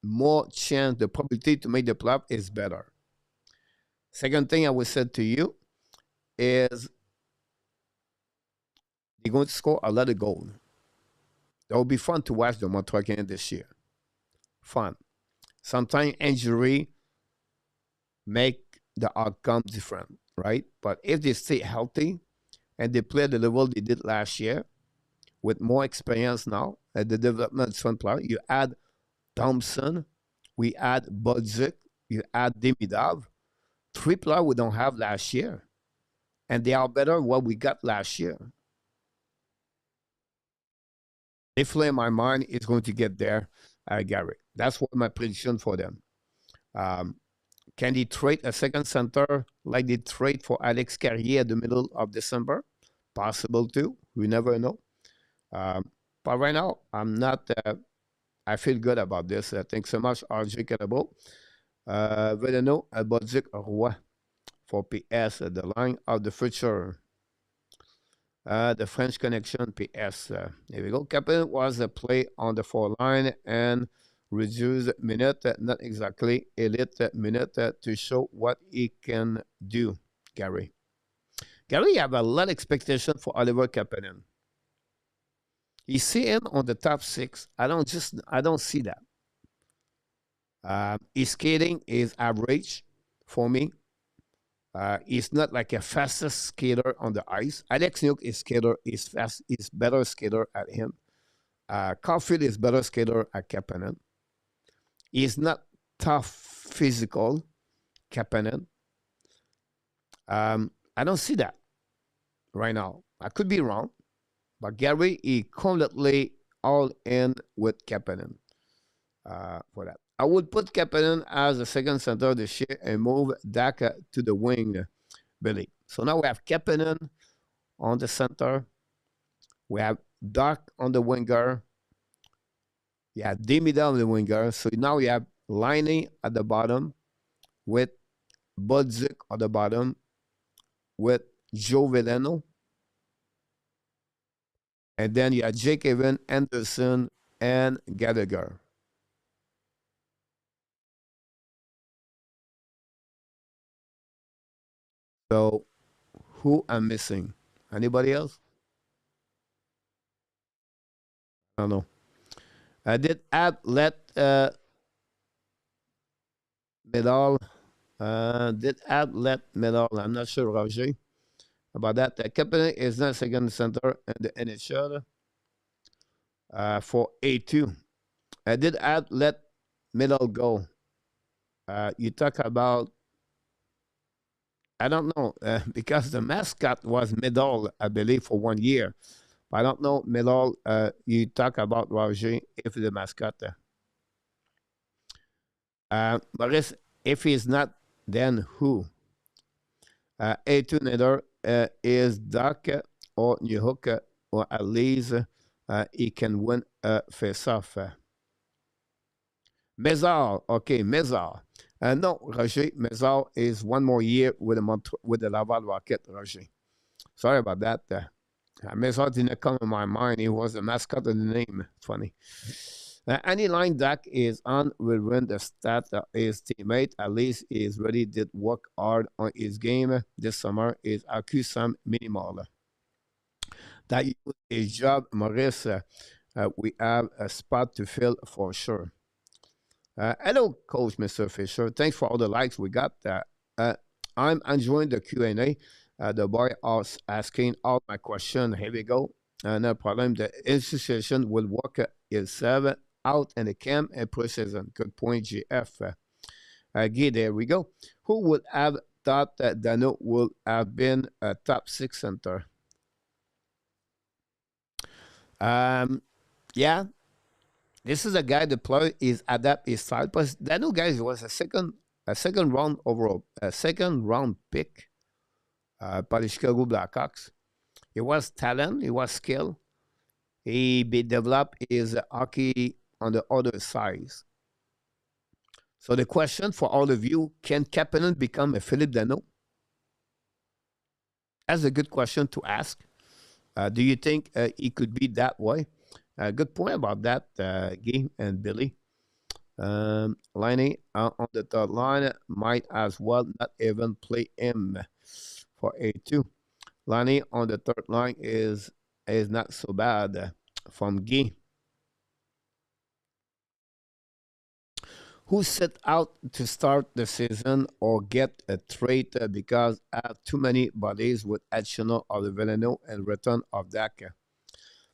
more chance, the probability to make the playoff is better. Second thing I would say to you is they're going to score a lot of goals. It will be fun to watch the Montreal Canadiens this year. Fun. Sometimes injury make the outcome different, right? But if they stay healthy and they play at the level they did last year with more experience now at the development front player, you add Thompson, we add Budzik, you add Demidov, 3 players we don't have last year. And they are better than what we got last year. Definitely in my mind is going to get there, Gary. That's what my prediction for them. Can they trade a second center like they trade for Alex Carrier at the middle of December? Possible too. We never know. But right now, I'm not. I feel good about this. Thanks so much, RJ Calabo. Veleno, Budzik, Roy for PS, the line of the future. The French connection, PS. Here we go. Kapanen was a play on the 4 line and reduced minute, not exactly elite minute, to show what he can do, Gary. Gary, you have a lot of expectation for Oliver Kapanen. You see him on the top 6. I don't see that. His skating is average for me. He's not like a fastest skater on the ice. Alex Newk is skater, is fast, is better skater at him. Caulfield is better skater at Kapanen. He's not tough physical, Kapanen. I don't see that right now. I could be wrong, but Gary is completely all in with Kapanen for that. I would put Kapanen as a second center this year and move Dach to the wing, Billy. So now we have Kapanen on the center. We have Dach on the winger. You have Demida on the winger. So now you have Liney at the bottom with Budzik at the bottom with Joe Veleno. And then you have Jake Evan, Anderson, and Gallagher. So, who I'm missing? Anybody else? I don't know. I did add let Medal. Did add let Medal. I'm not sure, Roger, about that. Kapanen is not second center in the NHL for A2. I did add let Medal go. You talk about, I don't know, because the mascot was Medal, I believe, for 1 year. But I don't know, Medal, you talk about Roger, if the mascot. Maurice, if he's not, then who? A2 nether is Dach or Newhook, or at least he can win a face-off. Mézard, okay, Mézard. No, Roger, Mézard is 1 more year with the Laval Rocket, Roger. Sorry about that. Mézard didn't come in my mind. He was the mascot of the name. It's funny. Any line Dach is on will win the stat that his teammate. At least he is ready did work hard on his game this summer. Is accusam minimal. That is job, Maurice. We have a spot to fill for sure. Hello, Coach Mr. Fisher. Thanks for all the likes we got. I'm enjoying the Q&A. The boy is asking all my questions. Here we go. No problem. The institution will work itself out in the camp and preseason. Good point, GF. Guy, there we go. Who would have thought that Dano would have been a top 6 center? Yeah, this is a guy that play is adapt his style. But Dano, guys, was a second round overall, a second round pick by the Chicago Blackhawks. He was talent, he was skill. He developed his hockey on the other side. So the question for all of you, can Kapanen become a Philip Dano? That's a good question to ask. Do you think he could be that way? Good point about that, Guy and Billy. Liney on the third line might as well not even play him for A2. Liney on the third line is not so bad from Guy. Who set out to start the season or get a trade because have too many bodies with addition of the Veleno and return of Dach?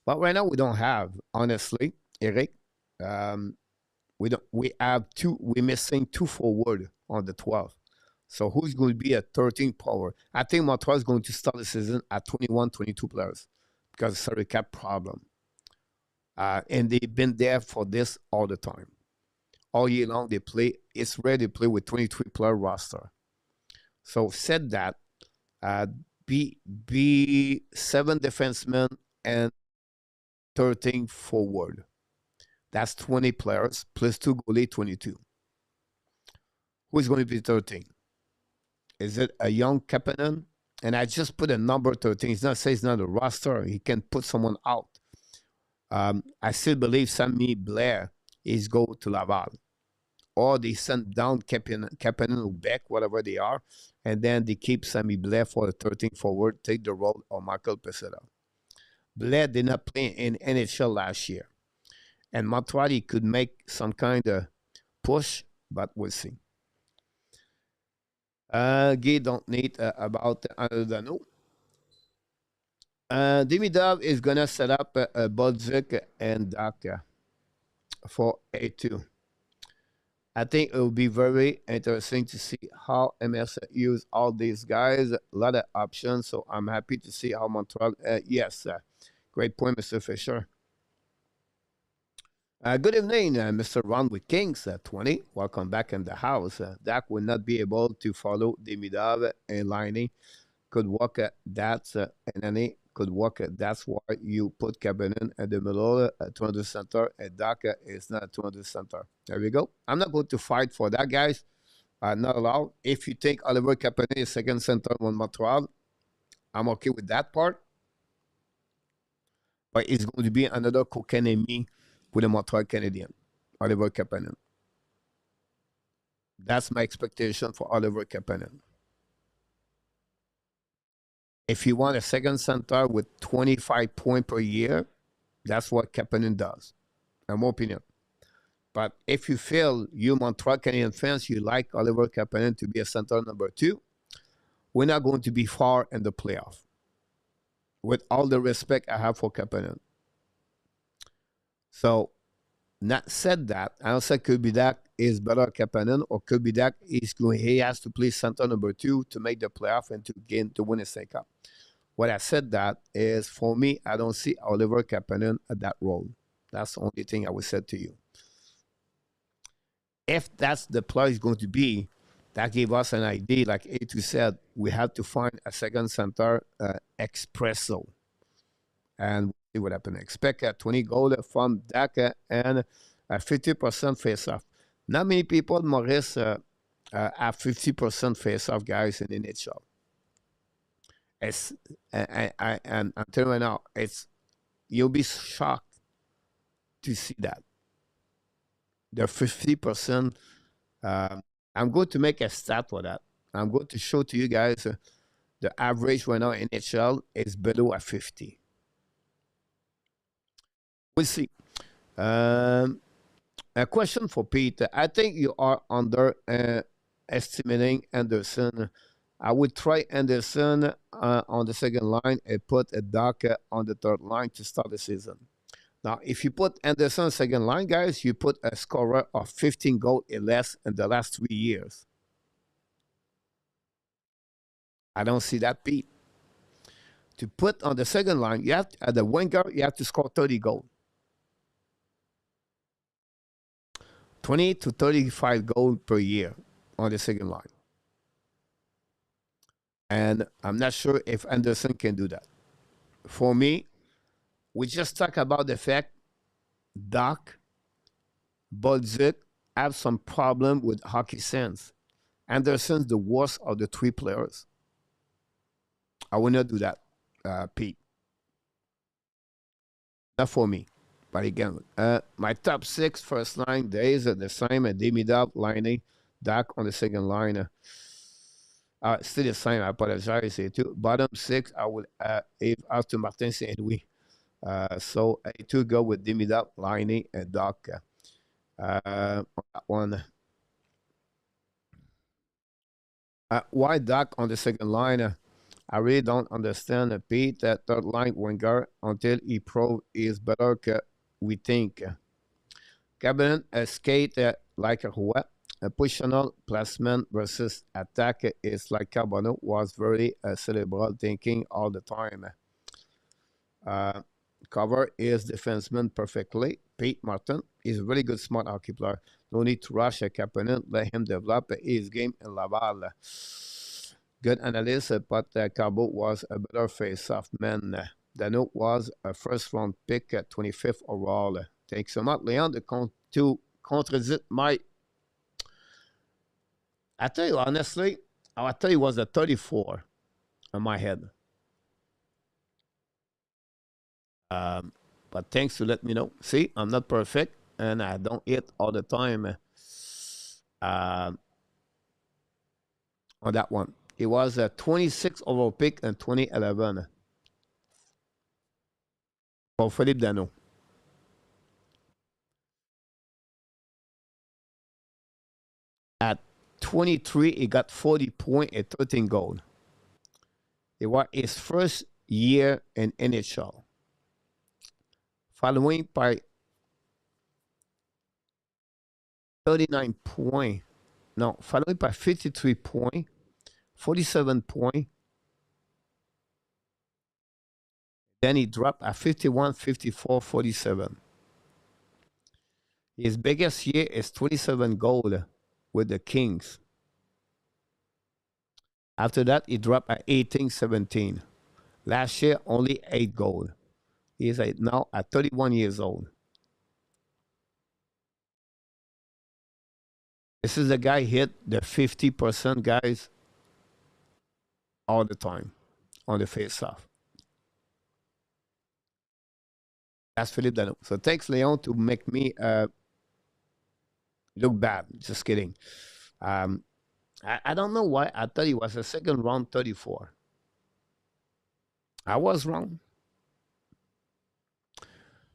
But right now we don't have, honestly, Eric. We have two. We're missing 2 forward on the 12. So who's going to be a 13 power? I think Montreal is going to start the season at 21, 22 players because it's a cap problem. And they've been there for this all the time. All year long, they play. It's rare they play with 23-player roster. So said that, be 7 defensemen and 13 forward. That's 20 players plus 2 goalie, 22. Who's going to be 13? Is it a young Kapanen? And I just put a number 13. It's not say it's not a roster. He can put someone out. I still believe Sammy Blair is go to Laval. Or they send down Kapanen or Beck, whatever they are, and then they keep Sammy Blair for the 13 forward, take the role of Michael Peseta. Blair did not play in NHL last year. And Montreal could make some kind of push, but we'll see. Guy don't need about another Dano. Demidov is going to set up Bolduc and Dach for A2. I think it will be very interesting to see how MS use all these guys. A lot of options, so I'm happy to see how Montreal. Yes, great point, Mr. Fisher. Good evening, Mr. Ron with Kings 20. Welcome back in the house. Dach will not be able to follow Demidov and Liney. Could work at that, and any could work at that's why you put Kapanen at the middle, 200 center, and Dach is not a 200 center. There we go. I'm not going to fight for that, guys. Not allowed. If you think Oliver Kapanen is second center on Montreal, I'm okay with that part. But it's going to be another co-enemy with the Montreal Canadiens, Oliver Kapanen. That's my expectation for Oliver Kapanen. If you want a second center with 25 points per year, that's what Kapanen does, in my opinion. But if you feel, you Montreal Canadian fans, you like Oliver Kapanen to be a center number 2, we're not going to be far in the playoff. With all the respect I have for Kapanen. So, not said that, I don't say Kirby Dach is better than Kapanen, or Kirby Dach he has to play center number 2 to make the playoff and to win a Stanley Cup. What I said that is, for me, I don't see Oliver Kapanen at that role. That's the only thing I would say to you. If that's the player is going to be, that gave us an idea. Like A2 said, we have to find a second center espresso. And we'll see what happens. Expect a 20 goal from Dach and a 50% face-off. Not many people, Maurice, have 50% face-off guys in the NHL. I'm telling you right now, you'll be shocked to see that. the 50%. I'm going to make a stat for that. I'm going to show to you guys the average right now in NHL is below a 50. We'll see. Um, a question for Pete. I think you are estimating Anderson. I would try Anderson on the second line and put a Dach on the third line to start the season. Now, if you put Anderson second line, guys, you put a scorer of 15 goals or less in the last 3 years. I don't see that, Pete. To put on the second line, you have at the winger, you have to score 30 goals. 20 to 35 goals per year on the second line. And I'm not sure if Anderson can do that. For me, we just talk about the fact Dach, Bolduc have some problem with hockey sense. Anderson's the worst of the three players. I will not do that, Pete. Not for me. But again, my top 6 first line days are the same. Demidov, Laine, Dach on the second line. Still the same. I apologize here too. Bottom 6, I will after Martin Saint Louis. So I to go with Demidov, Laine, and Dach. On that one. Why Dach on the second line? I really don't understand Pete, that third line winger, until he proves he is better than we think. Kapanen skate like a Roy. A positional placement versus attack is like Carbonneau was very cerebral thinking all the time. Cover his defenseman perfectly. Pete Martin is a really good smart hockey player. No need to rush a Kapanen. Let him develop his game in Laval. Good analysis, but Cabo was a better face-off man. Dano was a first-round pick at 25th overall. Thanks so much, Leon, to contradict my... I tell you, honestly, I'll tell you it was a 34 in my head. But thanks to let me know. See, I'm not perfect, and I don't hit all the time on that one. It was a 26 overall pick in 2011 for Philippe Dano. At 23, he got 40 points and 13 goals. It was his first year in NHL. Following by 39 points. No, following by 53 points, 47 points. Then he dropped at 51, 54, 47. His biggest year is 27 goals with the Kings. After that, he dropped at 18, 17. Last year, only 8 goals. He is now at 31 years old. This is the guy hit the 50% guys all the time on the face-off. That's Philippe Dano. So thanks, Leon, to make me look bad. Just kidding. I don't know why I thought it was a second round 34. I was wrong.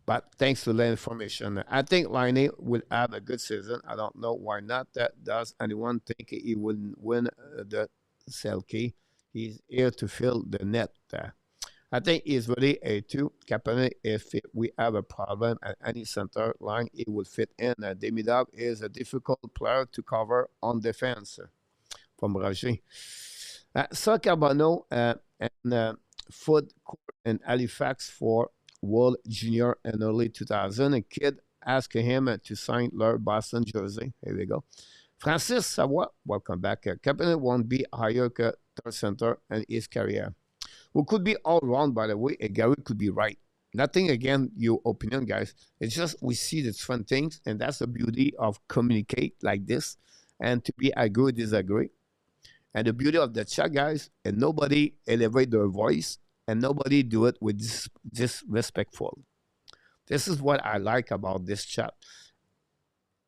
But thanks to the information, I think Laine will have a good season. I don't know why not. Does anyone think he will win the Selke? He's here to fill the net. I think he's really a 2. Kapanen, if we have a problem at any center line, he will fit in. Demidov is a difficult player to cover on defense. From Roger. Carbonneau and Food Court in Halifax for World Junior in early 2000. A kid asked him to sign their Boston jersey. Here we go. Francis Savoie, welcome back. Kapanen won't be higher third center in his career. We could be all wrong, by the way, and Gary could be right. Nothing against your opinion, guys. It's just we see the different things, and that's the beauty of communicate like this, and to be agree or disagree. And the beauty of the chat, guys, and nobody elevate their voice, and nobody do it with disrespectful. This is what I like about this chat.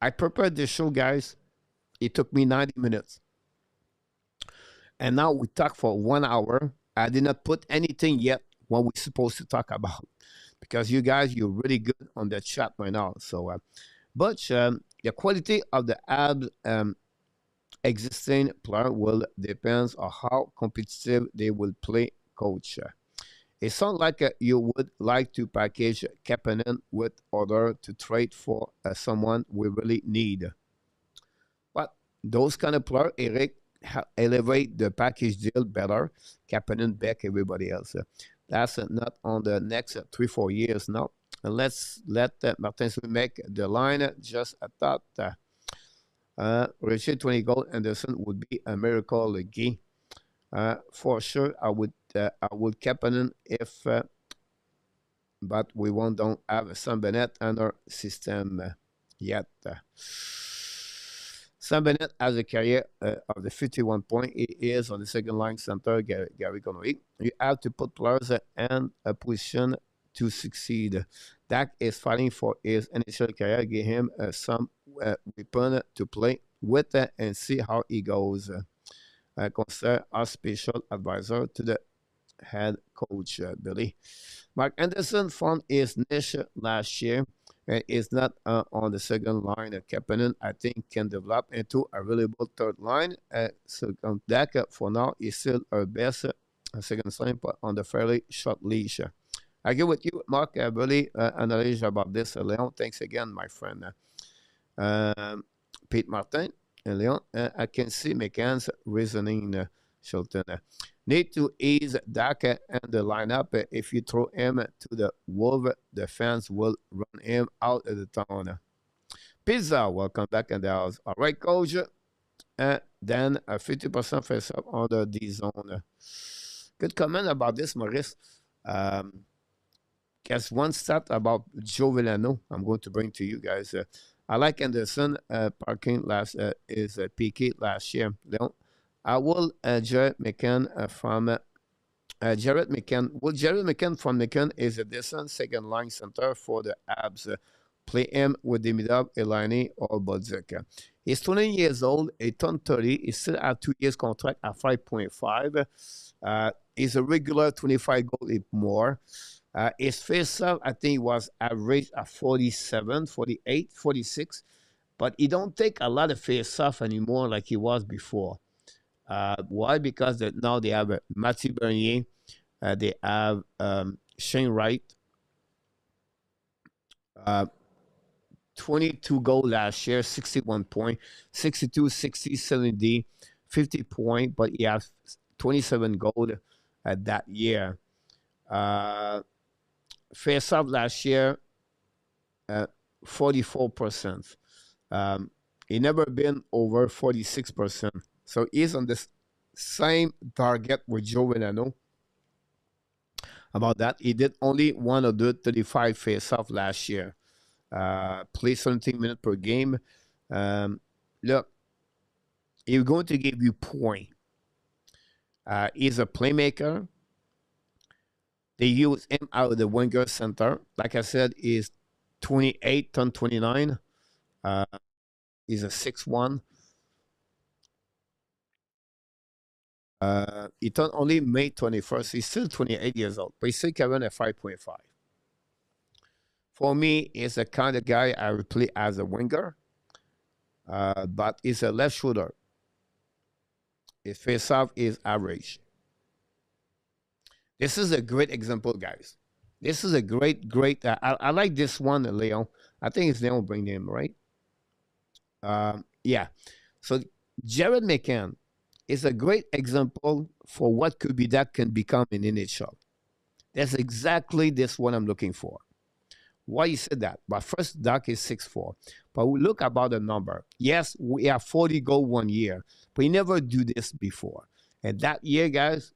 I prepared this show, guys. It took me 90 minutes. And now we talk for 1 hour. I did not put anything yet what we're supposed to talk about because you guys, you're really good on the chat right now. So, but the quality of the Habs existing player will depends on how competitive they will play, coach. It sounds like you would like to package Kapanen with order to trade for someone we really need. But those kind of players, Eric, elevate the package deal better. Kapanen, Beck, everybody else. That's not on the next 3-4 years now. And let's let Martin make the line. Just a thought. Richard 20 goal Anderson would be a miracle again. For sure, I would Kapanen if, but we don't have Sam Bennett in our system yet. Sam Bennett has a career of the 51 point. He is on the second line center, Gary Conway. You have to put players in a position to succeed. Dach is fighting for his NHL career. Give him some weapon to play with and see how he goes. Consider a special advisor to the head coach, Billy. Mark Anderson found his niche last year and is not on the second line. Kapanen, I think, can develop into a reliable third line. So Dach, for now, is still our best second line, but on the fairly short leash. I agree with you, Mark. Really analyze about this. Leon, thanks again, my friend. Pete Martin and Leon, I can see McCann's reasoning, Shelton. Need to ease Dach and the lineup. If you throw him to the Wolves, the fans will run him out of the town. Pizza, welcome back in the house. All right, coach. Then a 50% face up under the zone. Good comment about this, Maurice. Guess one stat about Joe Veleno I'm going to bring to you guys. I like Anderson parking last is PK last year. I will Jared McCann from Jared McCann. Well, Jared McCann from McCann is a decent second line center for the Habs. Play him with Demidov, Elani, or Bodzik. He's 20 years old. He turned 30. He still has 2 years contract at 5.5. He's a regular 25 goal if more. His face-off, I think, was average at 47, 48, 46. But he don't take a lot of face-off anymore like he was before. Why? Because now they have Mathieu Bernier. They have Shane Wright. 22 goals last year, 61 points, 62, 60, 70, 50 points, but he has 27 goals that year. Face-off last year, 44%. He never been over 46%. So he's on the same target with Joe Veleno. About that, he did only 135 face-off last year. Play 17 minutes per game. Look, he's going to give you point. He's a playmaker. They use him out of the winger center. Like I said, he's 28, turned 29. He's a 6'1". He turned only May 21st. He's still 28 years old, but he's still carrying a 5.5. For me, he's the kind of guy I would play as a winger, but he's a left shooter. His face-off is average. This is a great example, guys. This is a great. I like this one, Leon. I think it's Leon bring him, right? Yeah. So Jared McCann is a great example for what Kirby Dach can become in NHL. That's exactly this one I'm looking for. Why you said that? But first, Dach is 6'4". But we look about the number. Yes, we have 40 goals 1 year, but we never do this before. And that year, guys,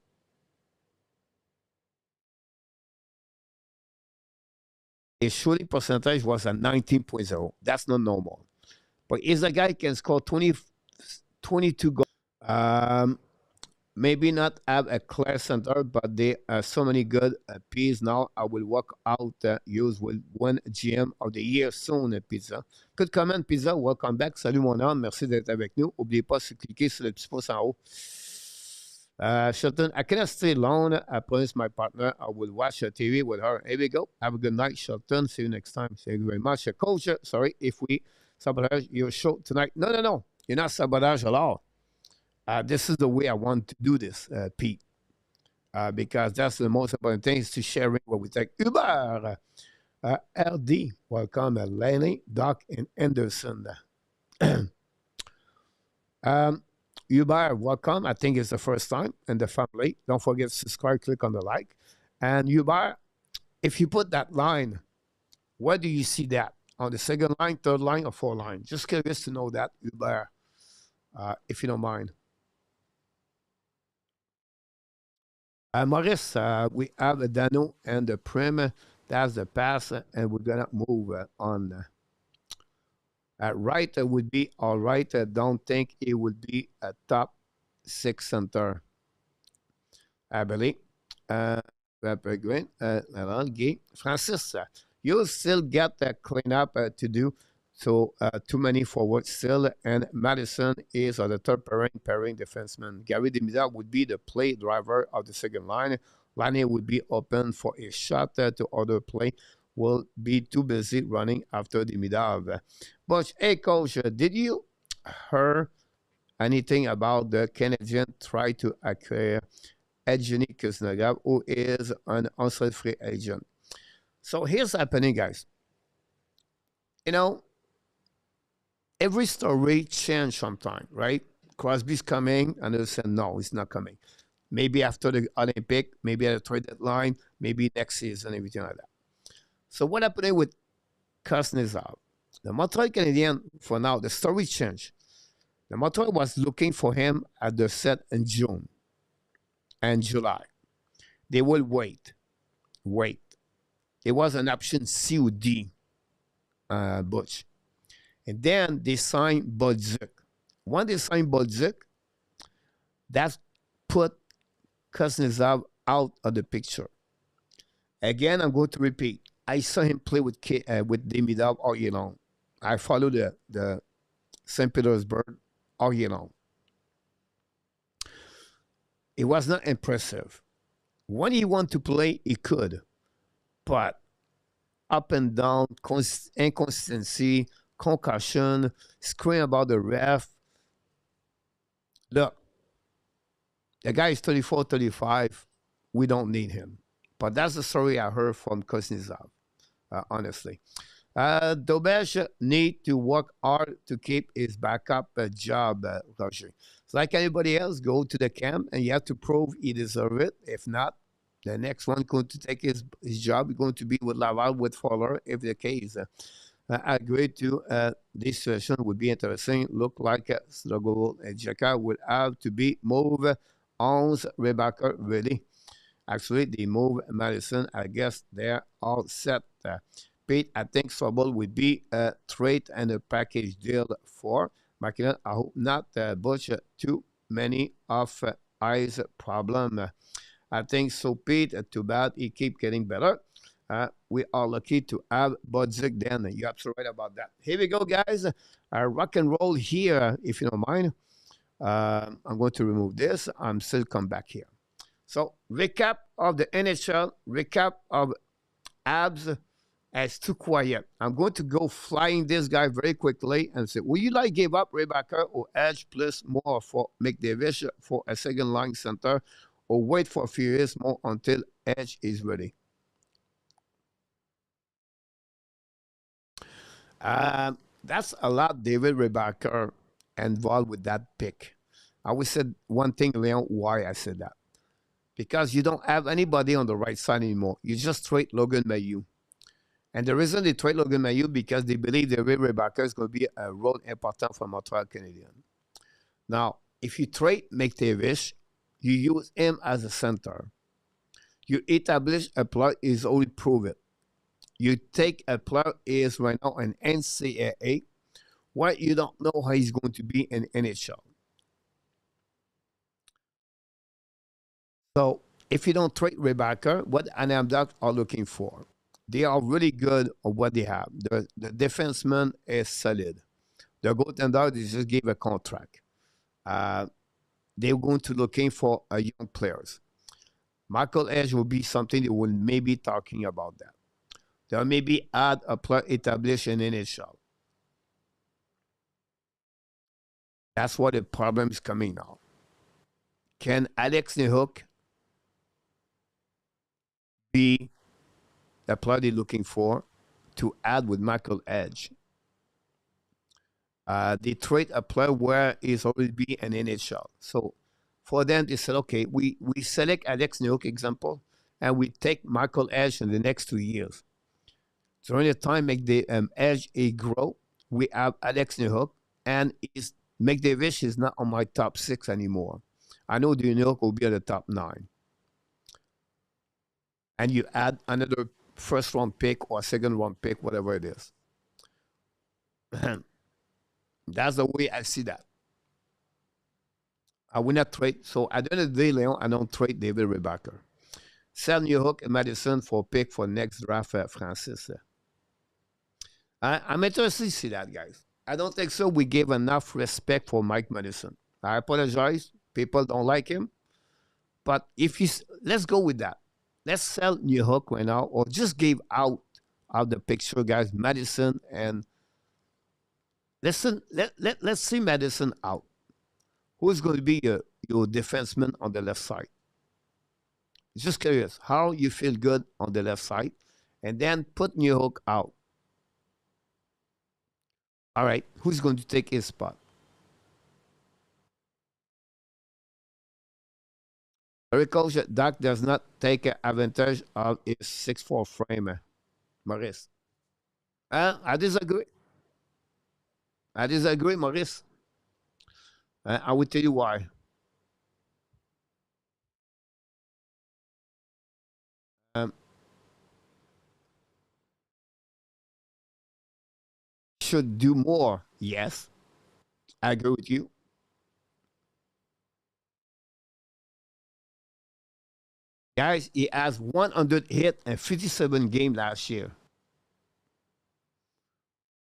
his shooting percentage was at 19.0. That's not normal. But he's a guy who can score 22 goals. maybe not have a clear center, but there are so many good pieces now. I will work out Hughes will win GM of the year soon, Pizza. Good comment, Pizza. Welcome back. Salut mon homme. Merci d'être avec nous. N'oubliez pas de cliquer sur le petit pouce en haut. Shelton, I cannot stay alone. I promise my partner I will watch TV with her. Here we go. Have a good night, Shelton. See you next time. Thank you very much. Coach, sorry if we sabotage your show tonight. No, no, no. You're not sabotage at all. This is the way I want to do this, Pete, because that's the most important thing is to sharing what we take. Uber, LD, welcome, Lenny, Doc, and Anderson. Uber, welcome. I think it's the first time in the family. Don't forget to subscribe, click on the like. And Uber, if you put that line, where do you see that? On the second line, third line, or fourth line? Just curious to know that, Uber, if you don't mind. Maurice, we have a Dano and the Prim. That's the pass, and we're going to move on. Right would be all right. Don't think it would be a top 6 center. I believe. Green, Francis, you still got a cleanup to do. So too many forwards still, and Madison is the third pairing defenseman. Gary Demida would be the play driver of the second line. Lane would be open for a shot to other play. Will be too busy running after Demida. But hey, coach, did you hear anything about the Canadiens try to acquire Evgeny Kuznetsov, who is an unsigned free agent? So here's happening, guys. You know, every story changes sometime, right? Crosby's coming, and they say, no, he's not coming. Maybe after the Olympic, maybe at the trade deadline, maybe next season, everything like that. So what happening with Kuznetsov? The Montreal Canadiens, for now, the story changed. The Montreal was looking for him at the set in June and July. They will wait. It was an option C or D, Butch. And then they signed Bolduc. When they signed Bolduc, that put Kuznetsov out of the picture. Again, I'm going to repeat. I saw him play with Demidov all year long. I followed the St. Petersburg all year long. It was not impressive. When he wanted to play, he could. But up and down, inconsistency, concussion, scream about the ref. Look, the guy is 34, 35. We don't need him. But that's the story I heard from Kuznetsov, honestly. Dobesh need to work hard to keep his backup job, Roger. So like anybody else, go to the camp, and you have to prove he deserves it. If not, the next one going to take his job is going to be with Laval, with Fowler, if the case. I agree to this situation would be interesting. Look like Sluggo and Jacka would have to be moved on Rebecca, really. Actually, they move Madison. I guess they're all set. Pete, I think Sobel would be a trade and a package deal for McKinnon. I hope not. Butch, too many of eyes problem. I think so, Pete. Too bad. He keep getting better. We are lucky to have Bolduc then. You're absolutely right about that. Here we go, guys. Rock and roll here, if you don't mind. I'm going to remove this. I'm still come back here. So, recap of the NHL, recap of Habs as too quiet. I'm going to go flying this guy very quickly and say, will you like give up Rebecca or Edge plus more for McDavid for a second line center, or wait for a few years more until Edge is ready? That's a lot, David Rebecca, involved with that pick. I always said one thing, Leon, why I said that. Because you don't have anybody on the right side anymore. You just trade Logan Mailloux. And the reason they trade Logan Mailloux, because they believe David Rebecca is going to be a role important for Montreal Canadiens. Now, if you trade McDavid, you use him as a center. You establish a player is already proven. You take a player is right now an NCAA, where you don't know how he's going to be in NHL. So if you don't trade Rebecca, what Anaheim Ducks are looking for, they are really good on what they have. The defenseman is solid. The goaltender, they just gave a contract. Uh, they're going to looking for young players. Michael Edge will be something they will maybe talking about that. They'll maybe add a player established in NHL. That's what the problem is coming now. Can Alex Nehuk be the player they're looking for to add with Michael Edge? They trade a player where he's already be an NHL. So for them, they said, okay, we select Alex Nehuk example, and we take Michael Edge in the next 2 years. During the time, make the Edge a grow. We have Alex Nehuk, and is McDavid is not on my top 6 anymore. I know the Nehuk will be at the top 9. And you add another first round pick or second round pick, whatever it is. That's the way I see that. I will not trade. So at the end of the day, Leon, I don't trade David Rebecca. Sell Nehuk and Madison for pick for next draft, Francis. I'm interested to see that, guys. I don't think so. We gave enough respect for Mike Madison. I apologize. People don't like him. But if you let's go with that. Let's sell Nehuk right now, or just give out of the picture, guys, Madison, and let's see Madison out. Who's going to be your defenseman on the left side? Just curious how you feel good on the left side, and then put Nehuk out. All right, who's going to take his spot? Coach Dach does not take advantage of his 6'4" frame, Maurice. I disagree. I disagree, Maurice. I will tell you why. Should do more. Yes, I agree with you. Guys, he has 100 hit and 57 game last year.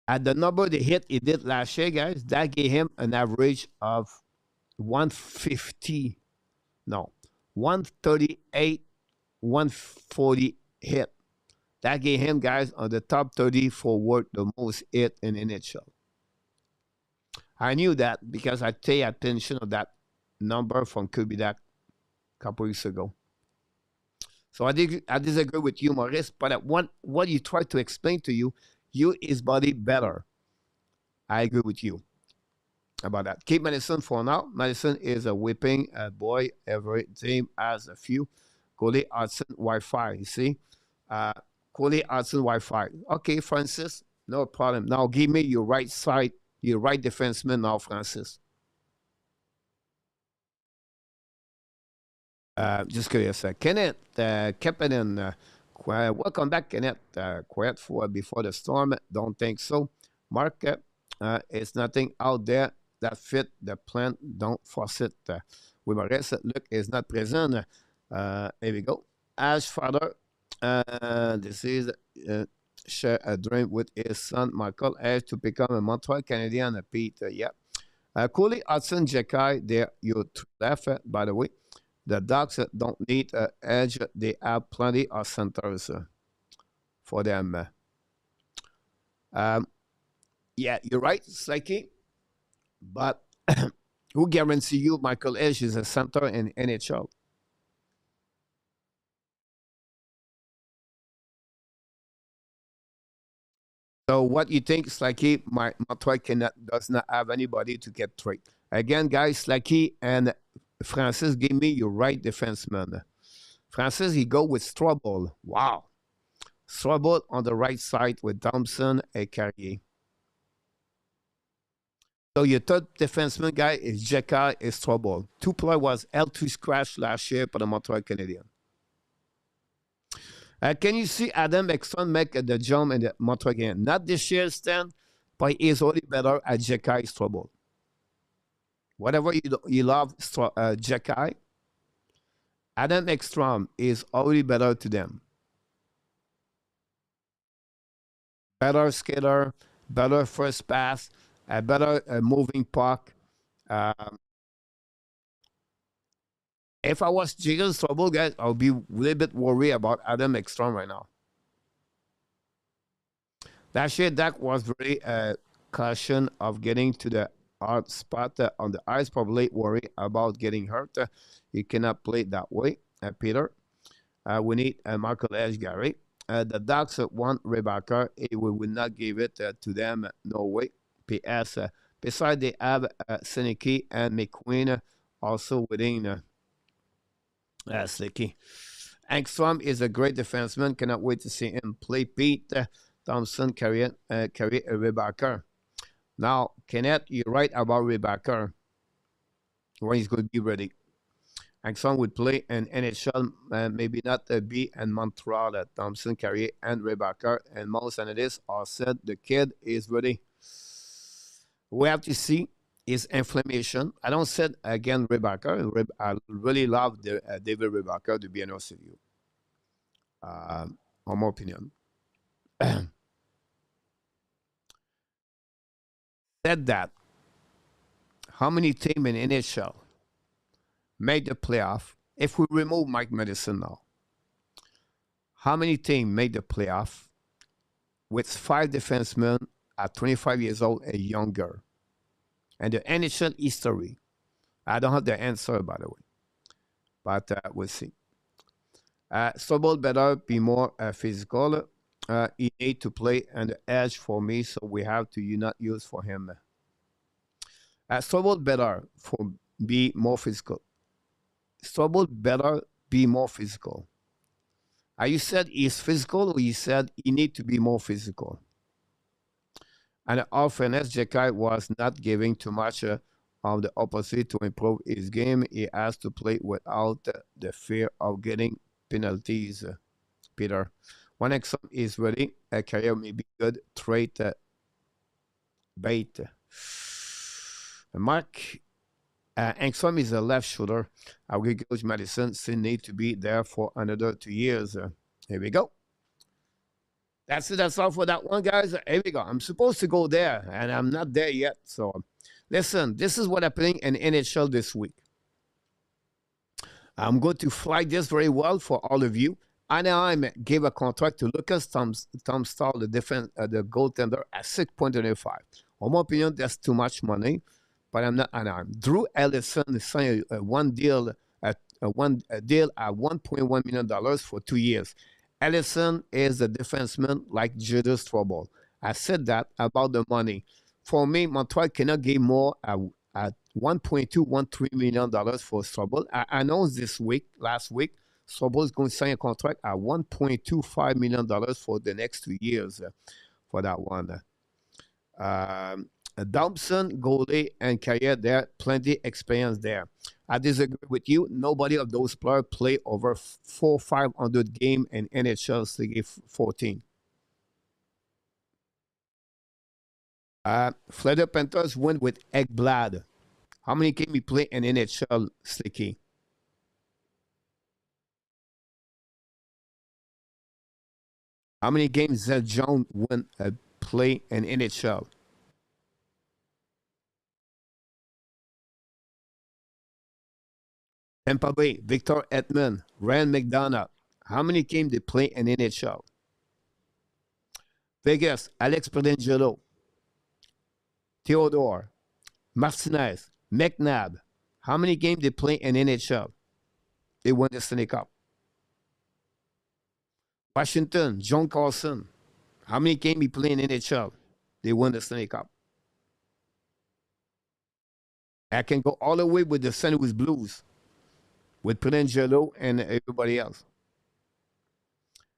At the number the hit he did last year, guys, that gave him an average of 150. No, 138, 140 hit. That gave him, guys, on the top 30 forward, the most hit in NHL. I knew that because I pay attention to that number from Kirby Dach a couple weeks ago. So I disagree with you, Maurice, but what you try to explain to you his body better. I agree with you about that. Keep Madison for now. Madison is a whipping boy. Every team has a few. Coley Hudson Wi-Fi, you see? Coley Hudson Wi-Fi. Okay, Francis, no problem. Now give me your right side, your right defenseman now, Francis. Just curious. Kenneth, Kapanen, welcome back, Kenneth. Quiet for before the storm. Don't think so. Mark, it's nothing out there that fit the plan. Don't force it. With Maurice, Luc is not present. Here we go. Ash father, this is share a dream with his son Michael Ash to become a Montreal Canadian. Pete, yeah. Cooley, Hudson, Jekai, they're your left, by the way. The Ducks don't need an edge. They have plenty of centers for them. Yeah, you're right, Psyche. But who guarantee you Michael Edge is a center in NHL? So what you think, Slacky, Montreal does not have anybody to get trade. Again, guys, Slacky and Francis, give me your right defenseman. Francis, he go with Strobel. Wow. Strobel on the right side with Thompson and Carrier. So your third defenseman guy is Jekka and Strobel. Two player was L2 scratch last year for the Montreal Canadiens. Can you see Adam Ekstrom make the jump in the Montreal game? Not this year, Stan, but he is already better at Jekka and Strobel. Whatever you love Jekai, Adam Ekstrom is already better to them. Better skater, better first pass, a better moving puck. Um, if I was Jiggle Trouble, guys, I would be a little bit worried about Adam Ekstrom right now. Last year, Dach was very caution of getting to the hard spot on the ice, probably worried about getting hurt. He cannot play that way, Peter. We need Michael Edge, Gary. The Ducks want Rebecca. We will not give it to them. No way. P.S. Besides, they have Seneke and McQueen also within Slicky. Angstrom is a great defenseman. Cannot wait to see him play. Pete Thompson carry Rebecca. Now, Kenneth, you're right about Rebecca when he's going to be ready. Angstrom would play in NHL, maybe not B and Montreal. Thompson, Carrier, and Rebecca. And most analysts are said the kid is ready. We have to see his inflammation. I don't say again Rebecca. I really love David Rebecca, to be honest with you. On my opinion. Said that, how many teams in NHL made the playoff? If we remove Mike Madison now, how many teams made the playoff with 5 defensemen at 25 years old and younger? And the NHL history, I don't have the answer, by the way, but we'll see. Sobel better be more physical. He need to play on the edge for me, so we have to not use for him. Sobel better for be more physical. Sobel better be more physical. You said he's physical, or you said he need to be more physical? And all fairness, Jekai was not giving too much of the opposite to improve his game. He has to play without the fear of getting penalties, Peter. When Exxon is ready, a career may be good. Trait bait. Mark Exxon is a left shooter. Our Coach Madison still need to be there for another 2 years. Here we go. That's it. That's all for that one, guys. Here we go. I'm supposed to go there, and I'm not there yet. So, listen, this is what happening in NHL this week. I'm going to fly this very well for all of you. Anaheim gave a contract to Lucas Tom Stahl, the goaltender, at $6.25. In my opinion, that's too much money, but I'm not Anaheim. Drew Ellison signed a deal at $1.1 million for 2 years. Ellison is a defenseman like Judas Trouble. I said that about the money. For me, Montreal cannot give more at $1.213 million for Trouble. I announced last week, Trouble is going to sign a contract at $1.25 million for the next 2 years for that one. Thompson, goalie, and career there, plenty experience there. I disagree with you. Nobody of those players play over 500 games in NHL League 14. Florida Panthers win with Ekblad. How many games he play in NHL Slicky? How many games Zed Jones play in NHL? Tampa Bay, Victor Edmond, Ryan McDonough. How many games they play in NHL? Vegas, Alex Pedangelo, Theodore, Martinez, McNabb. How many games they play in NHL? They won the Stanley Cup. Washington, John Carlson. How many games he play in NHL? They won the Stanley Cup. I can go all the way with the St. Louis Blues, with Pedangelo and everybody else.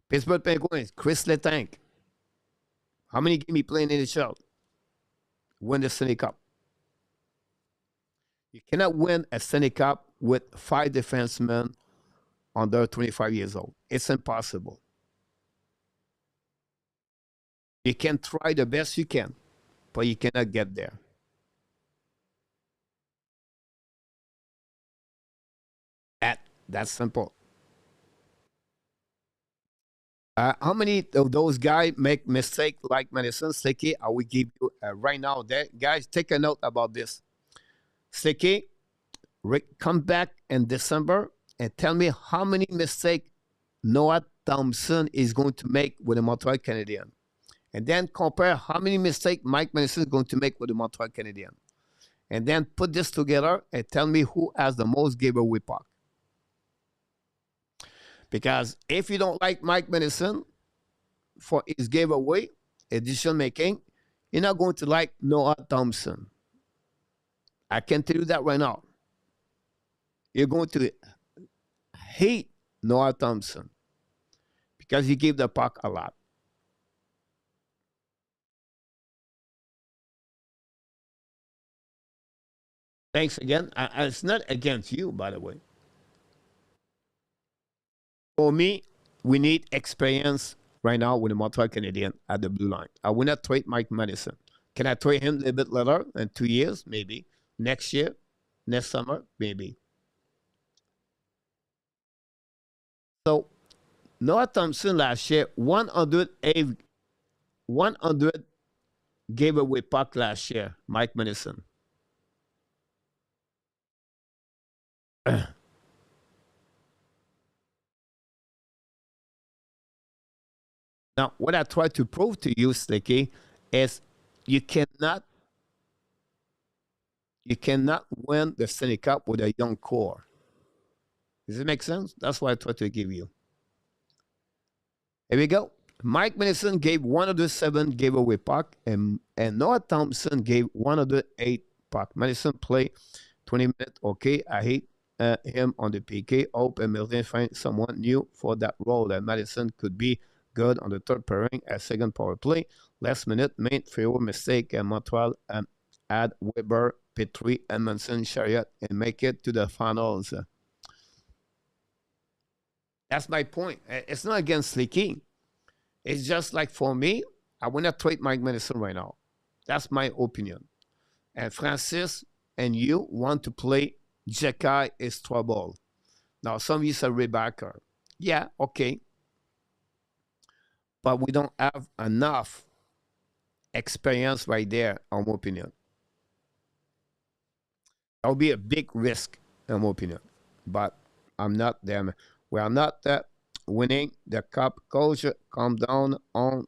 Pittsburgh Penguins, Chris Letang. How many games he play in NHL? Win the Stanley Cup. You cannot win a Stanley Cup with 5 defensemen under 25 years old. It's impossible. You can try the best you can, but you cannot get there. That's simple. How many of those guys make mistake like Madison Sticky? I will give you right now. There, guys, take a note about this. Sticky, come back in December and tell me how many mistakes Noah Thompson is going to make with the Montreal Canadiens. And then compare how many mistakes Mike Madison is going to make with the Montreal Canadiens. And then put this together and tell me who has the most giveaway puck. Because if you don't like Mike Madison for his giveaway, decision making, you're not going to like Noah Thompson. I can tell you that right now. You're going to hate Noah Thompson because he gave the puck a lot. Thanks again. It's not against you, by the way. For me, we need experience right now with the Montreal Canadiens at the blue line. I will not trade Mike Madison. Can I trade him a little bit later in 2 years? Maybe. Next year? Next summer? Maybe. So, Noah Thompson last year, 100 gave away puck last year, Mike Madison. Now, what I try to prove to you, Sticky, is you cannot win the Stanley Cup with a young core. Does it make sense? That's what I try to give you. Here we go. Mike Madison gave 107 giveaway puck, and Noah Thompson gave 108 puck. Madison played 20 minutes. Okay, I hate him on the PK. Hope Hamilton find someone new for that role. And Madison could be good on the third pairing at second power play. Last minute made fewer mistake, and Montreal add Weber, Petrie, Edmondson, Chariot, and make it to the finals. That's my point. It's not against Leaky. It's just like for me, I want to trade Mike Madison right now. That's my opinion. And Francis and you want to play Jekai is trouble. Now, some of you say Rebecca. Yeah, okay. But we don't have enough experience right there, in my opinion. That would be a big risk, in my opinion. But I'm not there. We are not winning the cup. Coach, calm down on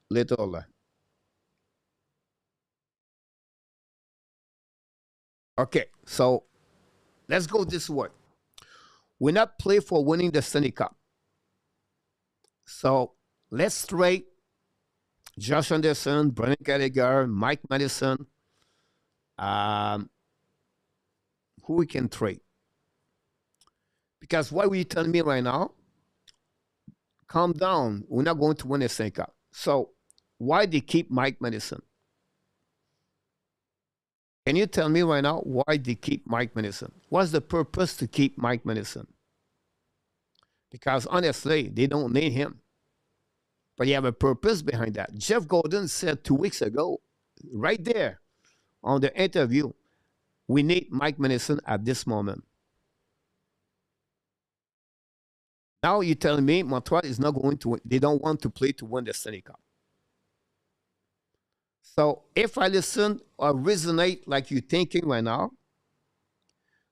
little. Okay, so let's go this way. We're not play for winning the Stanley Cup. So let's trade Josh Anderson, Brendan Gallagher, Mike Madison. Who we can trade? Because what are you telling me right now? Calm down. We're not going to win the Stanley Cup. So why they keep Mike Madison? Can you tell me right now why they keep Mike Madison? What's the purpose to keep Mike Madison? Because honestly, they don't need him. But you have a purpose behind that. Jeff Gordon said 2 weeks ago, right there on the interview, we need Mike Madison at this moment. Now you're telling me Montreal is not going to win. They don't want to play to win the Stanley Cup. So if I listen or resonate like you're thinking right now,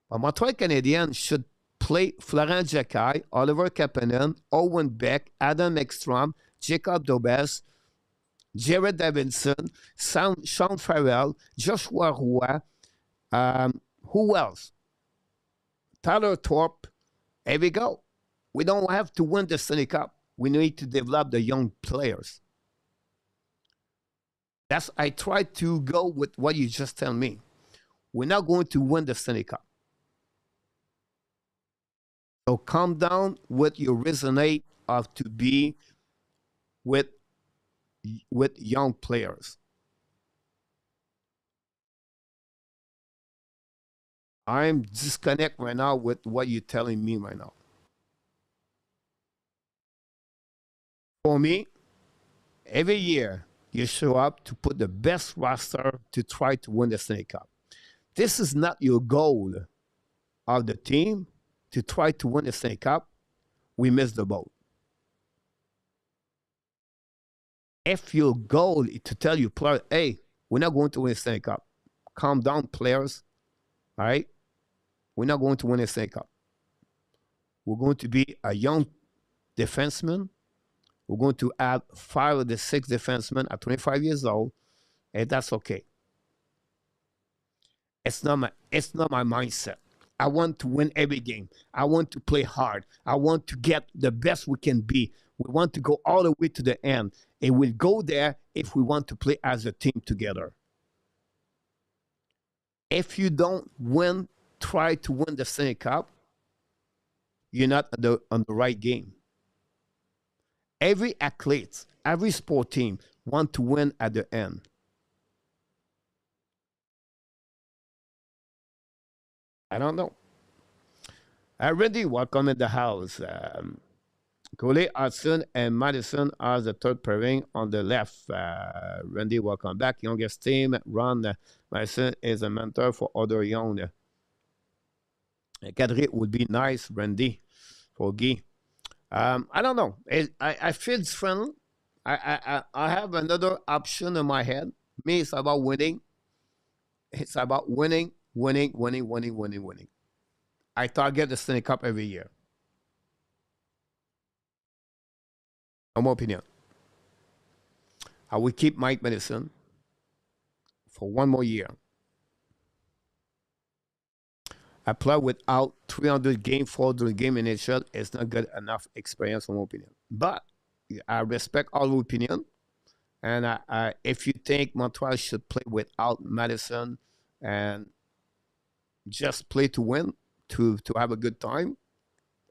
Montreal Canadiens should play Florent Jekai, Oliver Kapanen, Owen Beck, Adam Ekstrom, Jacob Dobes, Jared Davidson, Sean Farrell, Joshua Roy, who else? Tyler Thorpe. Here we go. We don't have to win the Stanley Cup. We need to develop the young players. I try to go with what you just tell me. We're not going to win the Stanley Cup. So calm down with your resonate of to be with young players. I'm disconnect right now with what you're telling me right now. For me, every year you show up to put the best roster to try to win the Stanley Cup. This is not your goal of the team. to try to win the Stanley Cup, we missed the boat. If your goal is to tell your players, hey, we're not going to win the Stanley Cup. Calm down, players. All right? We're not going to win the Stanley Cup. We're going to be a young defenseman. We're going to add 5 of the 6 defensemen at 25 years old, and that's okay. It's not my mindset. I want to win every game. I want to play hard. I want to get the best we can be. We want to go all the way to the end. And we'll go there if we want to play as a team together. If you don't try to win the Stanley Cup, you're not on the right game. Every athlete, every sport team want to win at the end. I don't know. Randy, welcome in the house. Coley, Hudson, and Madison are the third pairing on the left. Randy, welcome back. Youngest team, Ron Madison is a mentor for other young. Kadri would be nice, Randy, for Guy. I don't know. I feel different. I have another option in my head. Me, it's about winning. It's about winning. I target the Stanley Cup every year. No more opinion. I will keep Mike Madison for 1 more year. I play without 300 game, 400 game in NHL. It's not good enough experience, in my opinion. But I respect all opinion. And if you think Montreal should play without Madison and just play to win, to have a good time,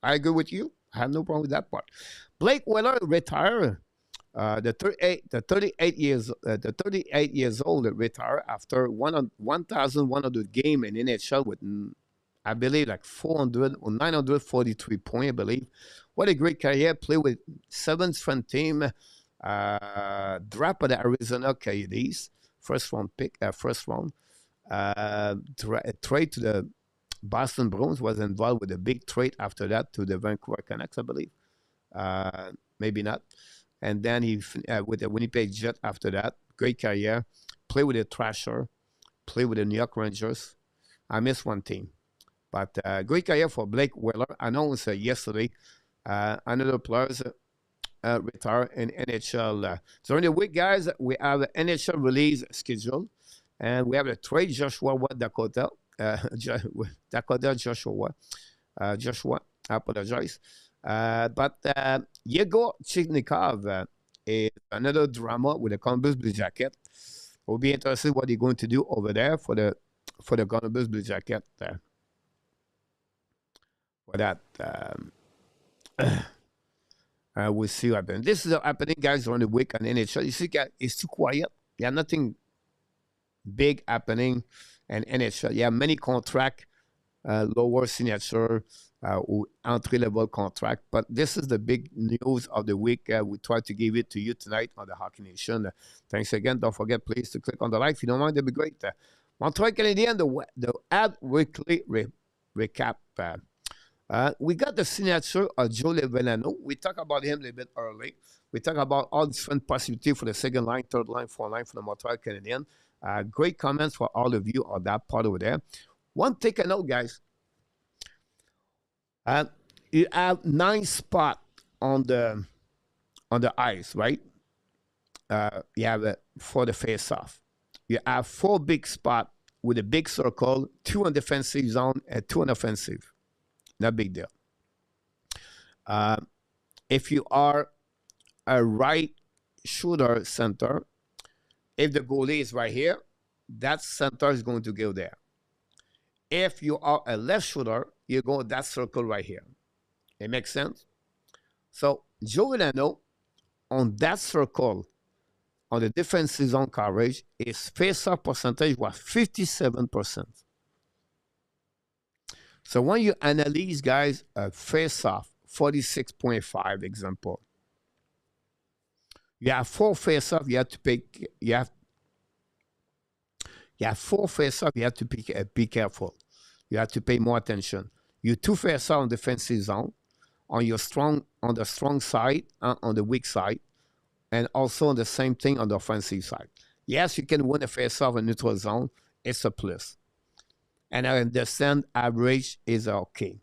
I agree with you. I have no problem with that part. Blake Wheeler retired. The 38 years old retired after 1,100 game in NHL with, I believe, like 400 or 943 points, I believe. What a great career. Play with 7 different team. Draft of the Arizona Coyotes. First round pick. Trade to the Boston Bruins, was involved with a big trade after that to the Vancouver Canucks, I believe. Maybe not. And then he with the Winnipeg Jet after that. Great career. Play with the Thrasher. Play with the New York Rangers. I missed one team. But great career for Blake Wheeler. I announced yesterday another players retire in NHL. During the week, guys, we have an NHL release schedule. And we have a trade Joshua Dakota. Dakota Joshua. Joshua, I apologize. But Yegor Chiknikov is another drama with the Columbus Blue Jacket. We'll be interested what they're going to do over there for the Columbus Blue Jacket. For that, we'll see what happens. This is happening, guys, on the week on NHL. You see, guys, it's too quiet. Yeah, nothing big happening in NHL. You have many contract, lower signature, or entry-level contract. But this is the big news of the week. We try to give it to you tonight on the Hockey Nation. Thanks again. Don't forget, please, to click on the like. If you don't mind, that'd be great. Montreal Canadiens, the ad weekly recap. We got the signature of Joe Veleno. We talked about him a little bit early. We talked about all different possibilities for the second line, third line, fourth line for the Montreal Canadiens. Great comments for all of you on that part over there. One take a note, guys. You have 9 spots on the ice, right? You have for the face-off. You have 4 big spots with a big circle, 2 on defensive zone and 2 on offensive. Not big deal. If you are a right shooter center, if the goalie is right here, that center is going to go there. If you are a left shooter, you go that circle right here. It makes sense? So Joe Veleno on that circle on the defensive zone coverage, his face-off percentage was 57%. So when you analyze, guys, a face-off, 46.5 example. You have 4 face-off, you have to pick, you have 4 face-off, you have to be careful. You have to pay more attention. You two face-off on defensive zone, on the strong side, on the weak side, and also on the same thing on the offensive side. Yes, you can win a face-off in neutral zone. It's a plus. And I understand average is okay.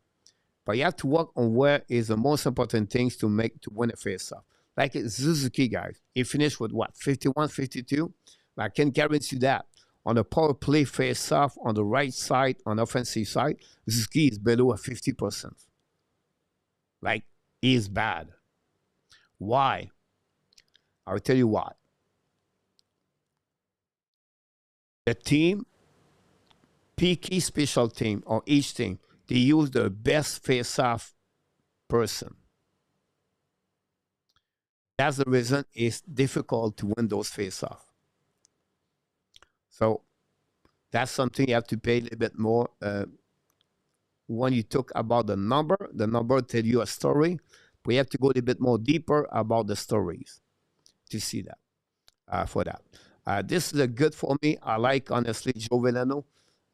But you have to work on where is the most important things to win a face-off. Like Suzuki, guys, he finished with what, 51, 52? I can guarantee you that. On the power play face-off on the right side, on the offensive side, Suzuki is below a 50%. Like, he is bad. Why? I'll tell you why. The team, picky special team, or each team, they use the best face-off person. That's the reason it's difficult to win those face-off. So that's something you have to pay a little bit more. When you talk about the number tell you a story, but you have to go a little bit more deeper about the stories to see that, for that. This is good for me. I like, honestly, Joe Veleno.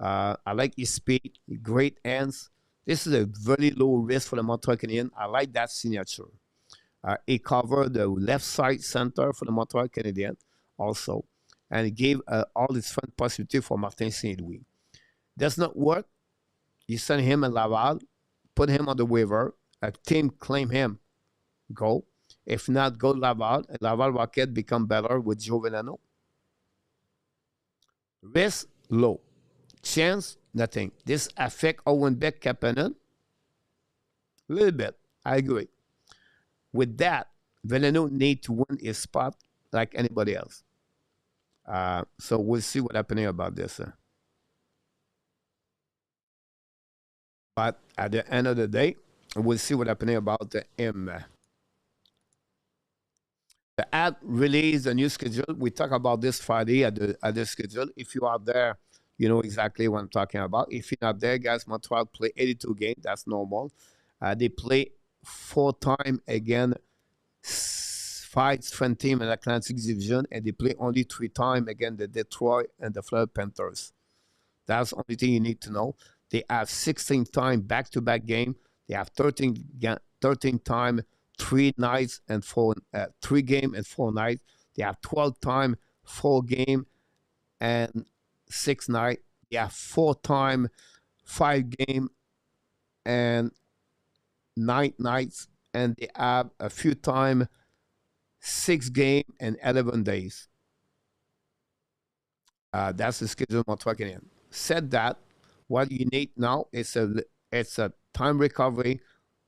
I like his speed, great hands. This is a very low risk for the Montreal Canadiens. I like that signature. He covered the left side center for the Montreal Canadiens also, and he gave all his fun possibility for Martin St. Louis. Does not work. You send him in Laval, put him on the waiver, a team claim him, go. If not, go Laval. Laval Rocket become better with Joe Veleno. Risk, low. Chance, nothing. This affect Owen Beck Kapanen? A little bit. I agree. With that, Veleno need to win his spot like anybody else. So we'll see what's happening about this. But at the end of the day, we'll see what's happening about him. The ad released a new schedule. We talk about this Friday at the schedule. If you are there, you know exactly what I'm talking about. If you're not there, guys, Montreal play 82 games. That's normal. They play 4 times again, 5 different teams in the Atlantic Division, and they play only 3 times against the Detroit and the Florida Panthers. That's the only thing you need to know. They have 16 times back-to-back game. They have 13 times 3 nights and 3 game and 4 nights. They have 12 times 4 game and 6 nights. They have 4 times 5 game and 9 nights, and they have a few times 6 game and 11 days. That's the schedule of Montreal Canadiens. Said that, what you need now is a time recovery,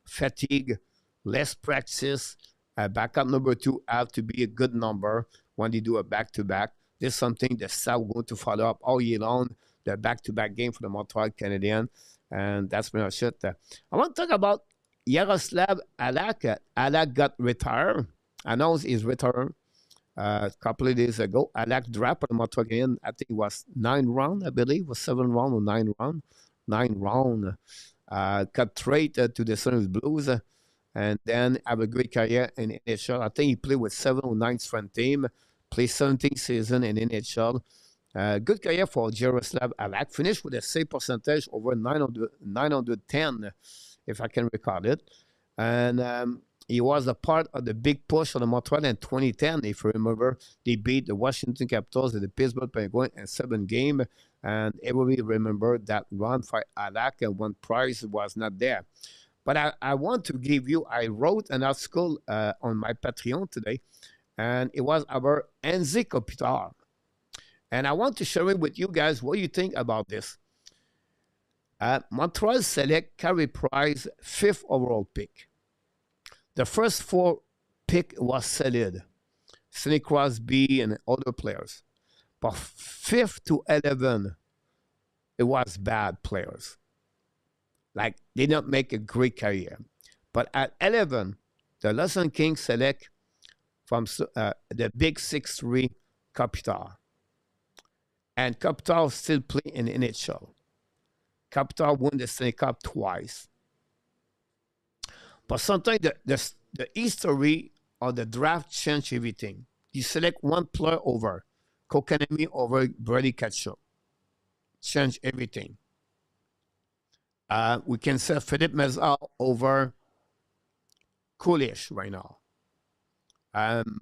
fatigue, less practice. Backup number 2 have to be a good number when they do a back-to-back. This is something the staff going to follow up all year long, the back-to-back game for the Montreal Canadiens, and that's pretty much it. I want to talk about Yaroslav Alak. Alak got retired, announced his return a couple of days ago. Alak dropped the Montreal Canadiens. I think it was 9 round, I believe, it was 7 round or 9 round. 9 round. Got traded to the St. Louis Blues, and then have a great career in NHL. I think he played with 7 or 9 different teams. Played 17 seasons in NHL. Good career for Yaroslav Alak. Finished with a save percentage over 910, if I can recall it. And he was a part of the big push on the Montreal in 2010. If you remember, they beat the Washington Capitals and the Pittsburgh Penguins in 7 games. And everybody remembered that run for Alak when Price was not there. But I want to give you, I wrote an article on my Patreon today, and it was about Anze Kopitar. And I want to share it with you guys what you think about this. Montreal select Carey Price 5th overall pick. The first 4 pick was solid. Sidney Crosby and other players. But 5th to 11, it was bad players. Like, they did not make a great career. But at 11, the Los Angeles Kings select from the big 6'3" Kopitar. And Kopitar still play in the NHL. Kopitar won the Stanley Cup twice. But sometimes the history of the draft change everything. You select one player over Kokanemi over Brady Tkachuk. Change everything. We can say Philippe Mezal over Coolish right now.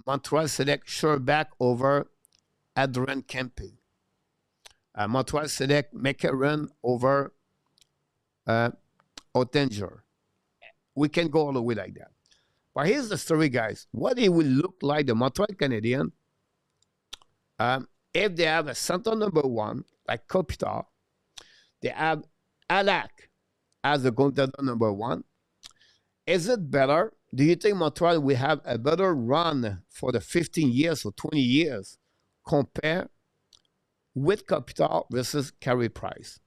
Montreal select Sherback over Adrian Kempe. Montreal select McCarron over Ottinger. We can go all the way like that. But here's the story, guys. What it will look like the Montreal Canadiens if they have a center number one, like Kopitar, they have Alak as the goaltender number one. Is it better? Do you think Montreal will have a better run for the 15 years or 20 years compared with Kopitar versus Carey Price?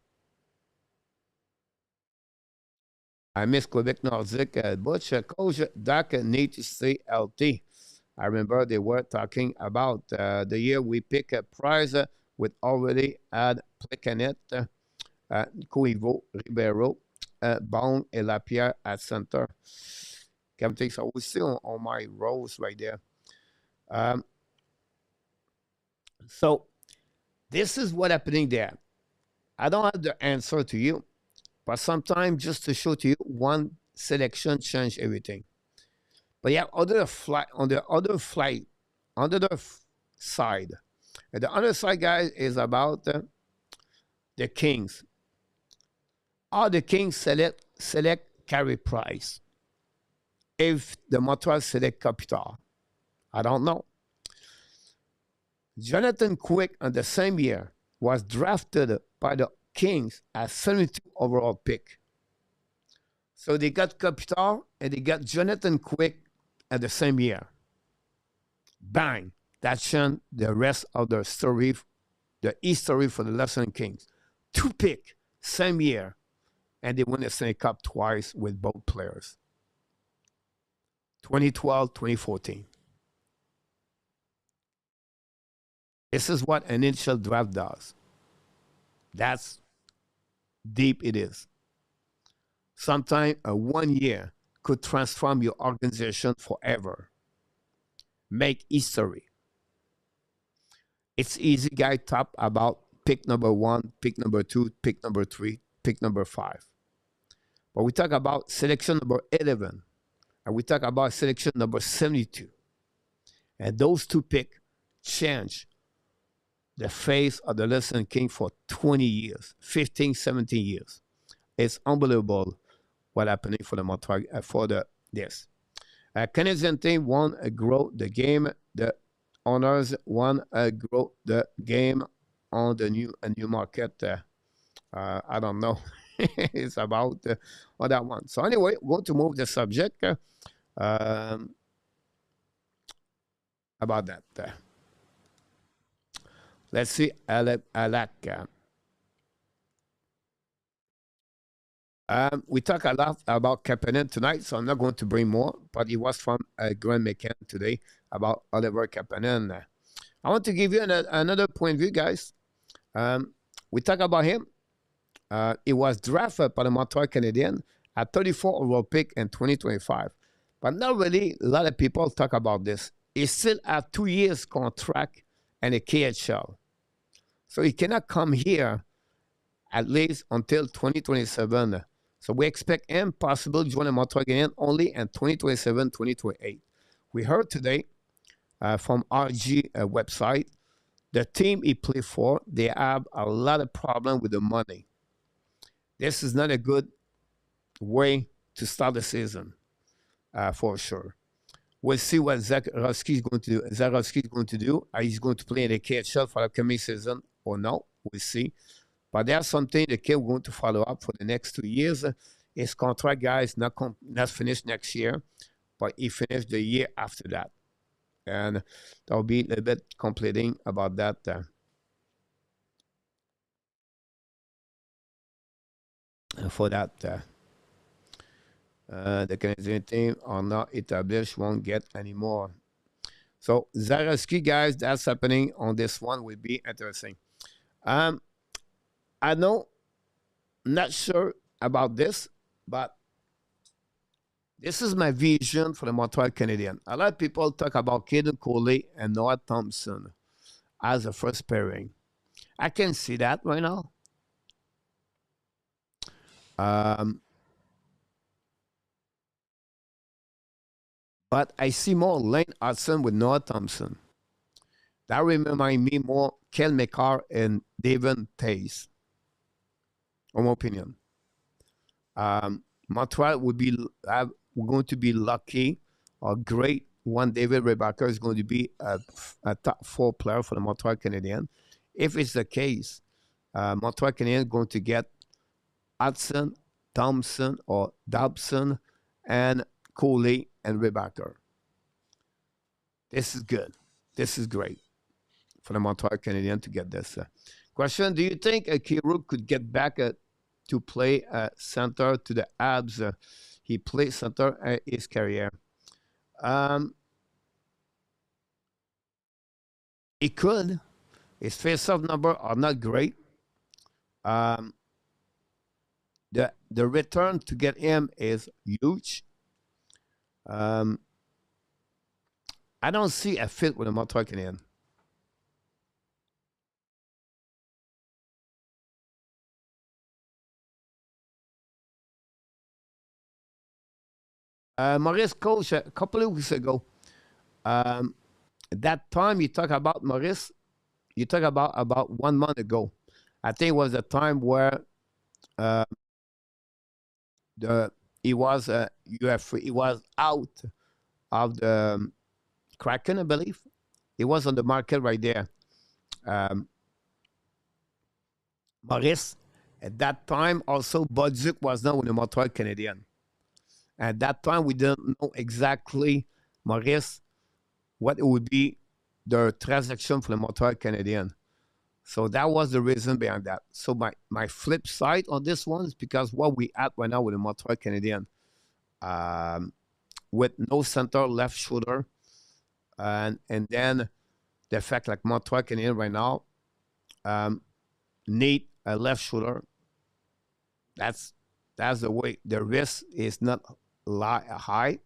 I miss Quebec Nordic, but Coach Dach need to stay healthy. I remember they were talking about the year we pick a prize with already had Plecanet, Coivo, Ribeiro, Bond, et Lapierre at center. Captain, so we're still on my rows right there. So this is what happening there. I don't have the answer to you, but sometimes just to show to you, one selection change everything. But yeah, on the side. And the other side, guys, is about the Kings. Are the Kings select Carey Price? If the Montreal select Kopitar? I don't know. Jonathan Quick in the same year was drafted by the Kings as 72 overall pick. So they got Kopitar and they got Jonathan Quick at the same year. Bang! That changed the rest of the story, the history for the Los Angeles Kings. 2 pick, same year, and they won the Stanley Cup twice with both players. 2012, 2014. This is what an initial draft does. That's deep it is. Sometimes a 1 year could transform your organization forever. Make history. It's easy, guys, talk about pick number 1, pick number 2, pick number 3, pick number 5. But we talk about selection number 11, and we talk about selection number 72. And those 2 picks change the face of the Los Angeles Kings for 20 years, 15, 17 years. It's unbelievable what happening for the Montreal for this. Canadian team won grow the game. The owners won grow the game on the new market. I don't know. It's about on that one. So anyway, we're going to move the subject about that. Let's see, Alak. We talk a lot about Kapanen tonight, so I'm not going to bring more, but it was from Grand McCann today about Oliver Kapanen. I want to give you another point of view, guys. We talk about him. He was drafted by the Montreal Canadiens at 34 overall pick in 2025. But not really a lot of people talk about this. He still has 2 years contract and a KHL. So he cannot come here at least until 2027. So we expect him possibly join the Montreal Canadiens only in 2027, 2028. We heard today from RG website, the team he played for, they have a lot of problem with the money. This is not a good way to start the season, for sure. We'll see what Zarovsky is going to do. Zarovsky is going to do. He's going to play in the KHL for the coming season or no. We'll see. But there's something the kid going to follow up for the next 2 years. His contract, guys, not finished next year, but he finished the year after that. And that'll be a little bit completing about that. For that, the Canadian team are not established, won't get any more. So Zarovsky, guys, that's happening on this one will be interesting. I know, not sure about this, but this is my vision for the Montreal Canadiens. A lot of people talk about Caden Coley and Noah Thompson as a first pairing. I can see that right now. Um, but I see more Lane Hudson with Noah Thompson. That reminds me more Kel McCarr and David Tays, in my opinion. Montreal we're going to be lucky or great one David Rebecca is going to be a top 4 player for the Montreal Canadiens. If it's the case, Montreal Canadiens going to get Hudson, Thompson, or Dobson, and Coley and Rebecca. This is good. This is great for the Montreal Canadiens to get this. Question: do you think Kirill could get back to play center to the Habs? He played center his career. He could. His face-off number are not great. The return to get him is huge. I don't see a fit with the Montreal Canadiens. Maurice coach a couple of weeks ago. That time you talk about Maurice, you talk about 1 month ago. I think it was the time where he was he was out of the Kraken, I believe. He was on the market right there. Maurice, at that time also Budzik was not with the Montreal Canadiens. At that time, we didn't know exactly, Maurice, what it would be the transaction for the Montreal Canadiens. So that was the reason behind that. So my flip side on this one is because what we at right now with the Montreal Canadiens, with no center, left shoulder, and then the fact like Montreal Canadiens right now need a left shoulder. That's the way. The risk is not high,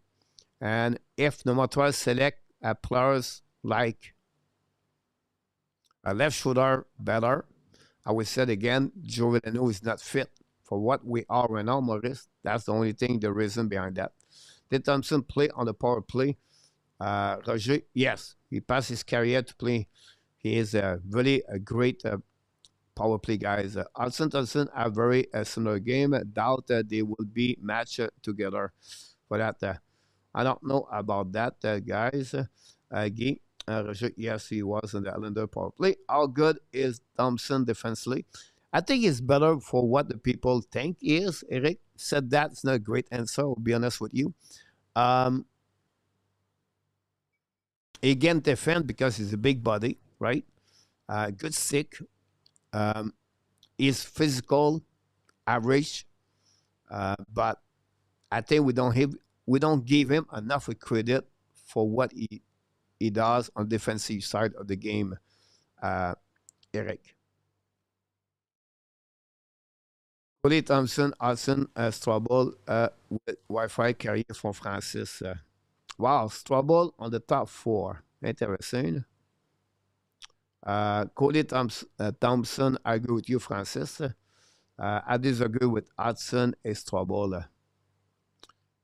and if the Montreal select players like a left shoulder better, I would say again, Veleno is not fit for what we are right now, Maurice. That's the only thing, the reason behind that. Did Thompson play on the power play? Roger, yes, he passed his career to play. He is really a great power play guys. Hudson Thompson have very similar game. Doubt they will be matched together for that. I don't know about that, guys. Guy, Roger, yes, he was in the Islander power play. How good is Thompson defensively? I think it's better for what the people think he is. Eric said that. It's not a great answer, I'll be honest with you. He can defend because he's a big body, right? Good stick. He's physical, average, but I think we don't give him enough credit for what he does on the defensive side of the game, Eric. Cody Thompson, Hudson, Strobel with Wi-Fi carrier from Francis. Wow, Strobel on the top 4. Interesting. Cody Thompson, I agree with you, Francis. I disagree with Hudson and Strobel.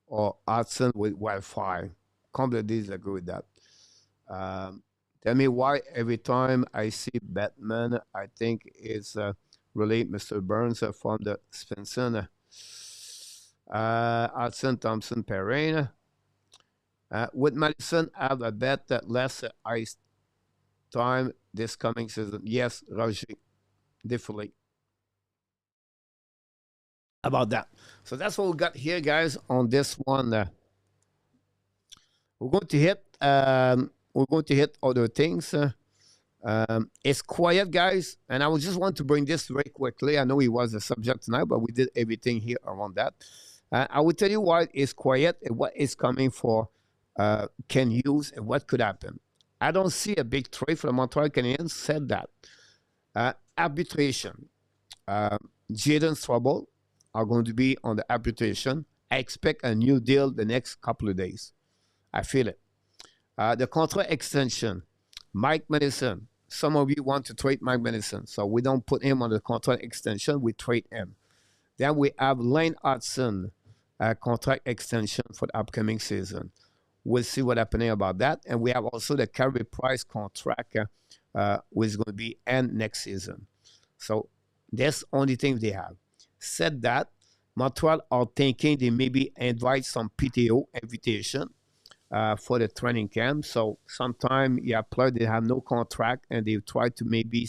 Or Hudson with Wi-Fi. Completely disagree with that. Tell me why every time I see Batman, I think it's really Mr. Burns from the Spencer. Hudson, Thompson, Perrin. Would Madison have a bet that less ice time this coming season? Yes, Roger, definitely. About that. So that's what we got here, guys, on this one. We're going to hit other things. It's quiet, guys, and I just want to bring this very quickly. I know it was a subject tonight, but we did everything here around that. I will tell you why it's quiet and what is coming for Ken Hughes and what could happen. I don't see a big trade for the Montreal Canadiens. Said that. Arbitration. Jaden Strobel are going to be on the arbitration. I expect a new deal the next couple of days. I feel it. The contract extension. Mike Madison. Some of you want to trade Mike Madison, so we don't put him on the contract extension. We trade him. Then we have Lane Hudson contract extension for the upcoming season. We'll see what's happening about that. And we have also the Kirby Price contract, which is going to be end next season. So that's the only thing they have. Said that, Montreal are thinking they maybe invite some PTO invitation for the training camp. So sometime you have players that have no contract and they try to maybe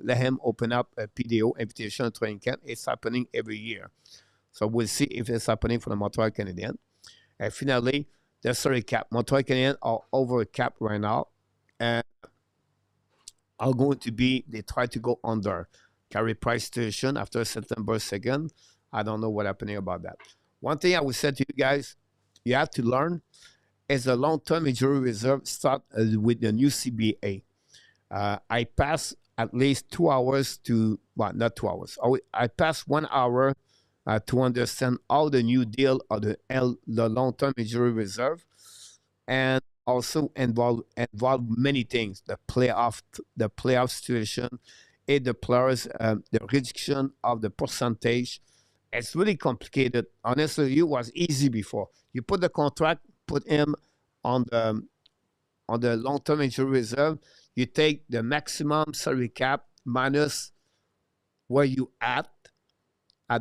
let him open up a PTO invitation training camp. It's happening every year. So we'll see if it's happening for the Montreal Canadiens. And finally, the salary cap. Montreal Canadiens are over a cap right now and are going to be, they try to go under carry price station after September 2nd. I don't know what's happening about that. One thing I would say to you guys, you have to learn is the long-term injury reserve start with the new CBA. I pass at least 2 hours to, well, not 2 hours. I pass 1 hour to understand all the new deal of the long-term injury reserve, and also involve many things: the playoff situation, and the players, the reduction of the percentage. It's really complicated. Honestly, it was easy before. You put the contract, put him on the long-term injury reserve. You take the maximum salary cap minus where you at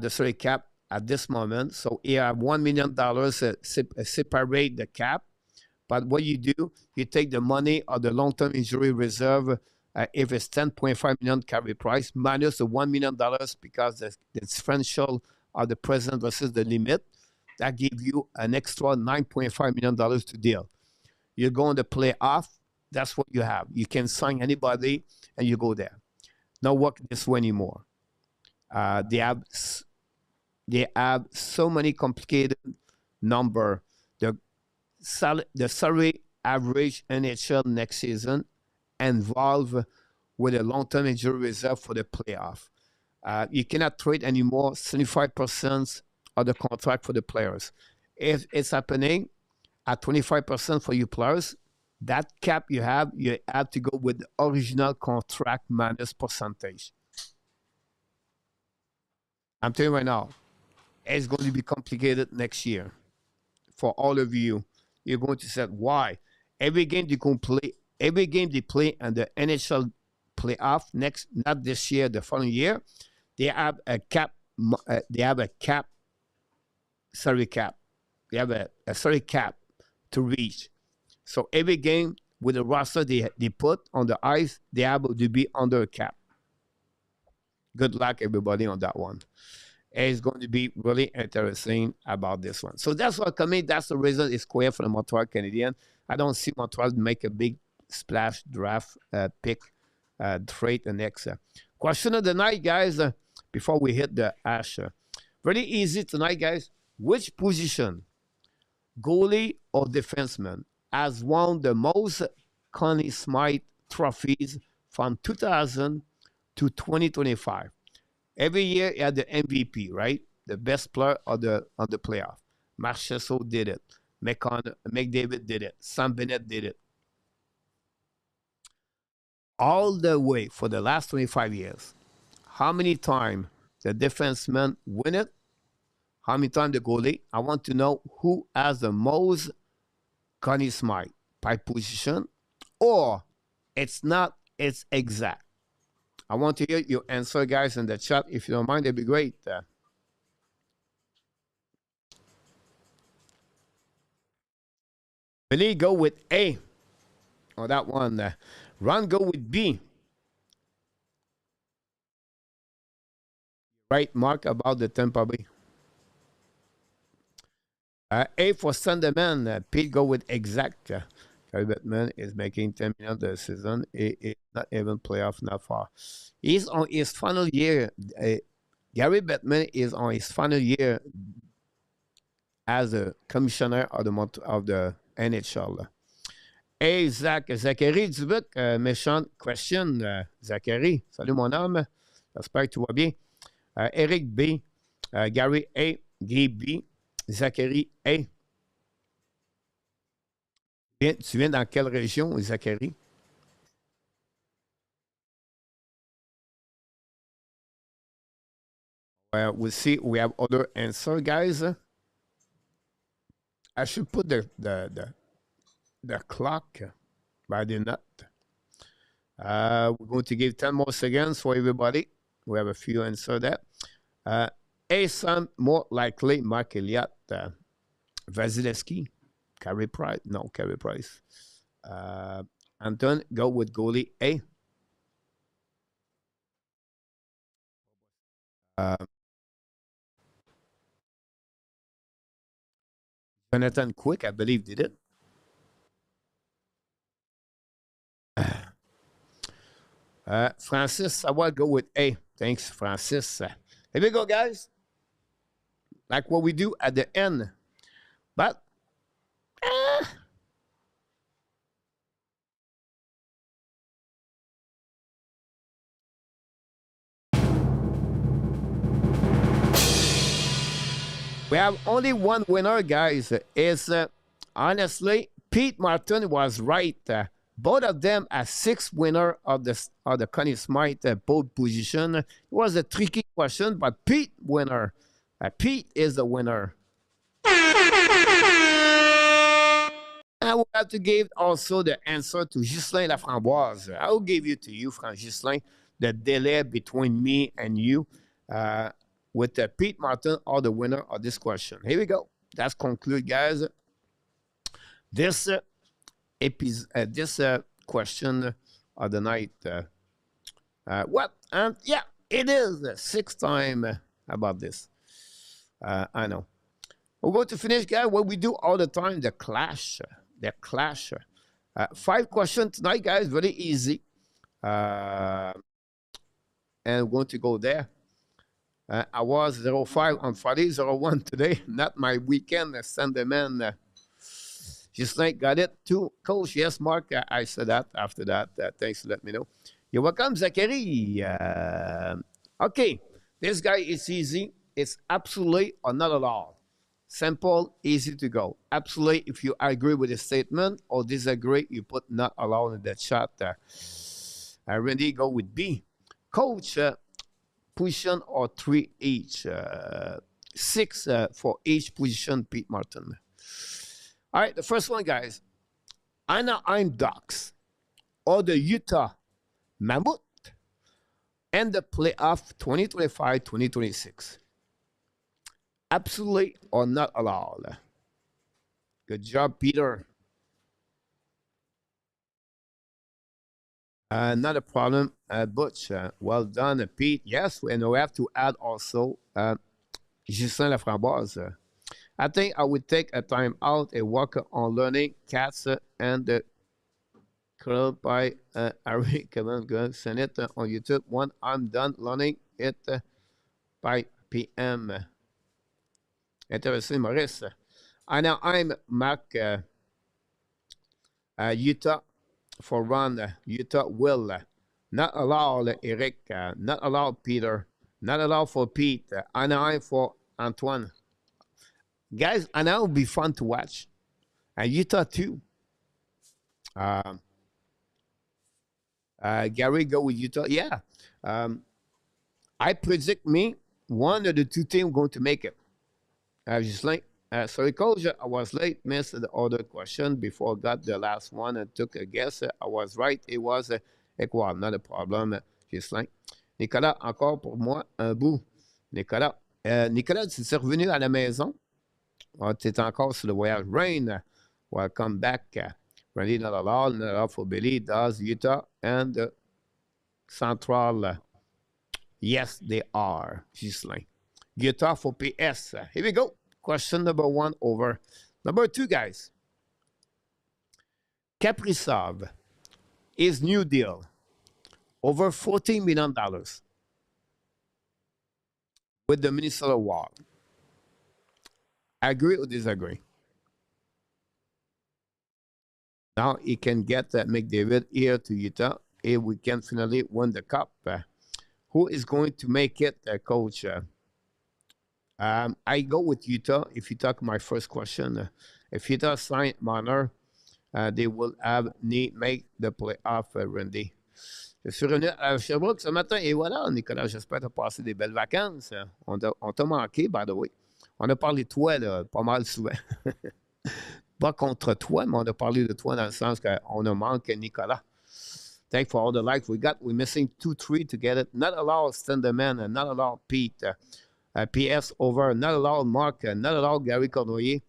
the salary cap at this moment. So you have $1 million separate the cap. But what you do, you take the money of the long-term injury reserve, if it's $10.5 million carry price, minus the $1 million because the differential of the present versus the limit, that gives you an extra $9.5 million to deal. You go on the playoff, that's what you have. You can sign anybody and you go there. Not work this way anymore. They have so many complicated number. The salary average NHL next season involved with a long-term injury reserve for the playoff. You cannot trade anymore 75% of the contract for the players. If it's happening at 25% for you players, that cap you have to go with the original contract minus percentage. I'm telling you right now, it's going to be complicated next year for all of you. You're going to say, why? Every game they play in the NHL playoff next, not this year, the following year, they have a cap. They have a cap, salary cap. They have a salary cap to reach. So every game with the roster they put on the ice, they have to be under a cap. Good luck, everybody, on that one. It's going to be really interesting about this one. So that's what coming. That's the reason it's quiet for the Montreal Canadiens. I don't see Montreal make a big splash draft pick trade the next. Question of the night, guys, before we hit the ash. Really easy tonight, guys. Which position, goalie or defenseman, has won the most Connie Smythe trophies from 2000 to 2025? Every year you had the MVP, right? The best player of the playoff. Marchessault did it. McDavid did it. Sam Bennett did it. All the way for the last 25 years. How many times the defenseman win it? How many times the goalie? I want to know who has the most Connie Smythe by position, or it's not, it's exact. I want to hear your answer, guys, in the chat. If you don't mind, it'd be great. Billy, go with A. Oh, that one. Ron, go with B. Right, Mark, about the Tampa Bay. A for Sunderman. Pete, go with exact. Gary Bettman is making $10 million this season. It's not even playoff, not far. He's on his final year. Gary Bettman is on his final year as a commissioner of the NHL. Hey, Zachary Dubuc, méchante question. Zachary, salut mon homme. J'espère que tu vas bien. Eric B, Gary A, Guy B, Zachary A. Tu viens dans quelle région, Zachary? We'll see. We have other answer, guys. I should put the clock, but I did not. We're going to give 10 more seconds for everybody. We have a few answer there. Asan, more likely, Mark Elliott, Vasilevsky, Carey Price. No, Carey Price. Anton, go with goalie A. Jonathan Quick, I believe, did it. Francis, I will go with A. Thanks, Francis. Here we go, guys. Like what we do at the end. But we have only one winner, guys. Is honestly, Pete Martin was right. Both of them are 6 winner of the Connie Smythe pole position. It was a tricky question, but Pete winner. Pete is the winner. I will have to give also the answer to Ghislain Laframboise. I will give it to you, Ghislain, the delay between me and you with Pete Martin or the winner of this question. Here we go. That's conclude, guys. This this question of the night. What? And yeah, it is 6th time about this. I know. We're going to finish, guys, what we do all the time, the clash. The clash. 5 questions tonight, guys, very easy. And we're going to go there. I was 05 on Friday, 01 today. Not my weekend. Send them in. Just like got it too. Coach, yes, Mark, I said that after that. Thanks for letting me know. You're welcome, Zachary. Okay, this guy is easy. It's absolutely or not at all. Simple, easy to go. Absolutely, if you agree with the statement or disagree, you put not allowed in the chat. I really go with B. Coach, position or 3 each. 6 for each position, Pete Martin. All right, the first one, guys. Anaheim Ducks or the Utah Mammoth and the playoff 2025-2026. Absolutely or not allowed. Good job, Peter. Not a problem, Butch. Well done, Pete. Yes, and we have to add also Ghislain Laframboise. I think I would take a time out and work on learning cats and the curl by Ari Kevin. Send it on YouTube when I'm done learning it by PM. Intéressé, Maurice. I'm Mark Utah for Ron. Utah will. Not allowed, Eric. Not allowed, Peter. Not allowed for Pete. I'm for Antoine. Guys, Anaheim will be fun to watch. And Utah too. Gary, go with Utah. Yeah. I predict me one of the 2 teams going to make it. Just like, sorry, Coach, I was late, missed the other question before I got the last one and took a guess. I was right, it was Equal, not a problem. Just like, Nicolas, encore pour moi, un bout. Nicolas, Nicolas, tu es revenu à la maison? Tu es encore sur le voyage. Rain, welcome back. Randy, not allowed for Billy, does Utah and Central. Yes, they are. Just like. Utah for PS. Here we go. Question number 1 over. Number 2, guys. Kaprizov, his new deal, over $14 million with the Minnesota Wild. Agree or disagree? Now he can get McDavid here to Utah if we can finally win the cup. Who is going to make it, Coach? I go with Utah. If you talk my first question, if Utah sign Marner, they will have need make the playoff, Randy. Je suis revenu à Sherbrooke ce matin et voilà, Nicolas, j'espère que tu as passé des belles vacances. On t'a manqué, by the way. On a parlé de toi là, pas mal souvent. Pas contre toi, mais on a parlé de toi dans le sens qu'on a manqué Nicolas. Thanks for all the likes we got. We're missing 2-3 to get it. Not allowed Stenderman, not allowed Pete. PS over, not allowed Mark, not allowed Gary Cornoyer,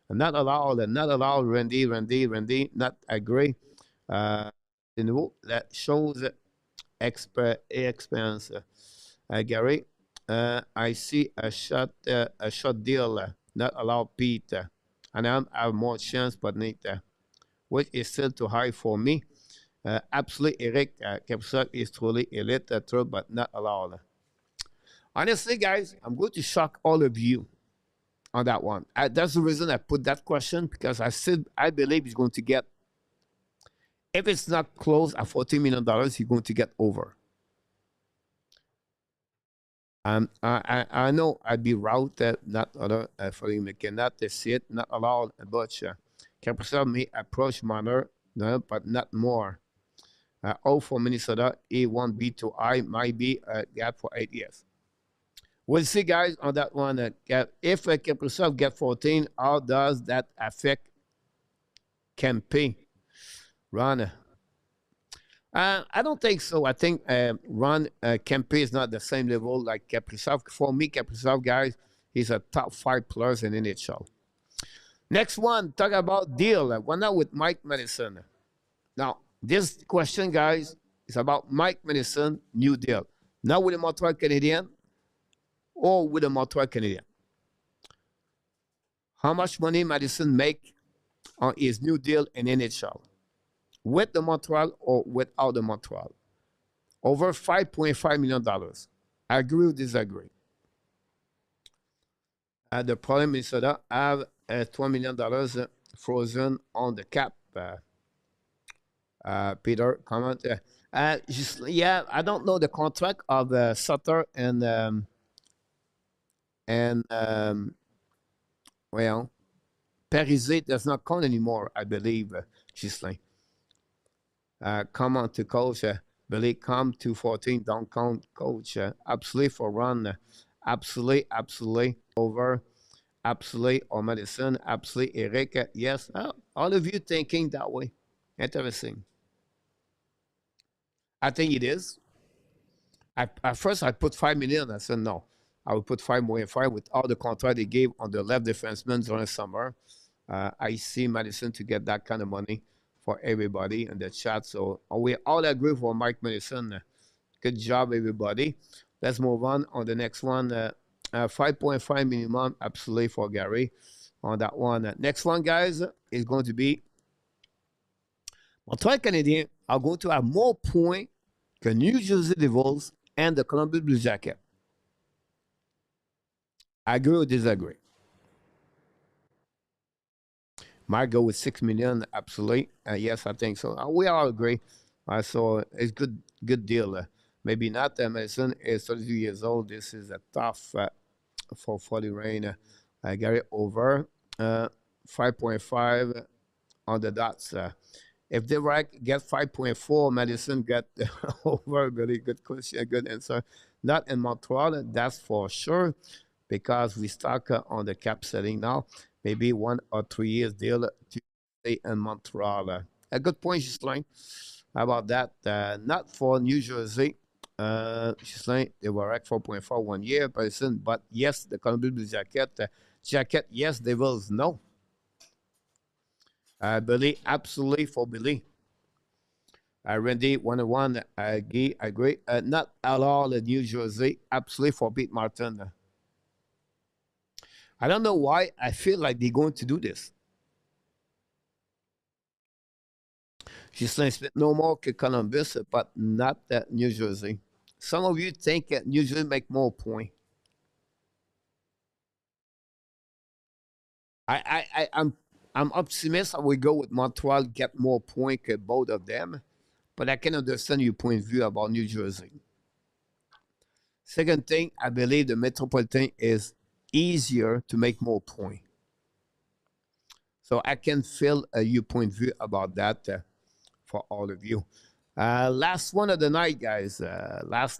not allowed Randy, not agree. De nouveau, la chose experience. Gary, I see a shot deal, not allowed Pete. And I have more chance, but need, which is still too high for me. Absolutely, Eric, Capsule is truly elite, true, but not allowed. Honestly, guys, I'm going to shock all of you on that one. That's the reason I put that question because I believe he's going to get, if it's not close at $14 million, he's going to get over. I know I'd be routed, not other for him. Cannot see it, not allowed, but Capsule may approach manner, no, but not more. O for Minnesota, A1, B2, I might be a gap for 8 years. We'll see, guys, on that one. If Kaprizov get 14, how does that affect Kempe? Ron? I don't think so. I think Ron Kempe is not the same level like Kaprizov. For me, Kaprizov, guys, he's a top 5 player in NHL. Next one, talk about deal. Why not with Mike Madison? Now, this question, guys, is about Mike Madison, new deal. Not with the Montreal Canadiens or with the Montreal Canadiens. How much money Madison make on his new deal in NHL? With the Montreal or without the Montreal? Over $5.5 million. Agree or disagree? The problem Minnesota have $20 million frozen on the cap. Peter, comment. Yeah, I don't know the contract of Sutter and well, Parisite does not count anymore, I believe, Gislain. Come on to coach, Billy, come to 14, don't count, coach. Absolutely for run, absolutely over, absolutely or Madison, absolutely Eric. Yes, all of you thinking that way. Interesting. I think it is. At first, I put 5 million. I said no. I would put 5.5 with all the contract they gave on the left defenseman during the summer. I see Madison to get that kind of money for everybody in the chat. So we all agree for Mike Madison. Good job, everybody. Let's move on the next one. 5.5 minimum, absolutely for Gary on that one. Next one, guys, is going to be Montreal Canadiens are going to have more points than New Jersey Devils and the Columbus Blue Jackets. Agree or disagree? Might go with 6 million, absolutely. Yes, I think so. We all agree. So it's good deal. Maybe not. Madison is 32 years old. This is a tough for the rain. Gary over 5.5 on the dots. If they get 5.4, Madison get over. Really good question, good answer. Not in Montreal, that's for sure, because we stuck on the cap setting now. Maybe 1 or 3 years deal to stay in Montreal. A good point, Gislain. How about that? Not for New Jersey. Gislain, they were at 4.4 1 year, but yes, the Columbus Blue Jacket, yes, Devils, no. Billy, absolutely for Billy. Randy, 101, I agree. Not at all the New Jersey, absolutely for Pete Martin. I don't know why I feel like they're going to do this. She's saying no more que Columbus, but not that New Jersey. Some of you think that New Jersey make more points. I'm optimistic we go with Montreal, get more points que both of them, but I can understand your point of view about New Jersey. Second thing, I believe the Metropolitan is easier to make more points. So I can feel your point of view about that for all of you. Last one of the night, guys. Last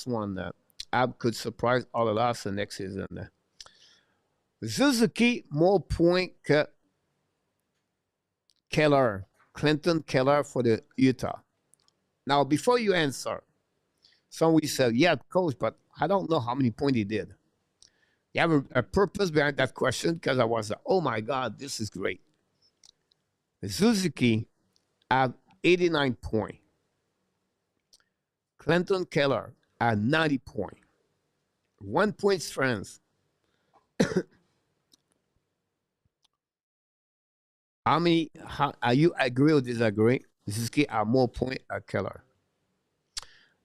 one. Ab could surprise all of us the next season. Suzuki, more point que Keller. Clinton Keller for the Utah. Now, before you answer, some we said, yeah, coach, but I don't know how many points he did. You have a purpose behind that question because I was like, oh my God, this is great. Suzuki have 89 points. Clinton Keller at 90 points. 1 point difference. Are you agree or disagree? Suzuki have more points at Keller.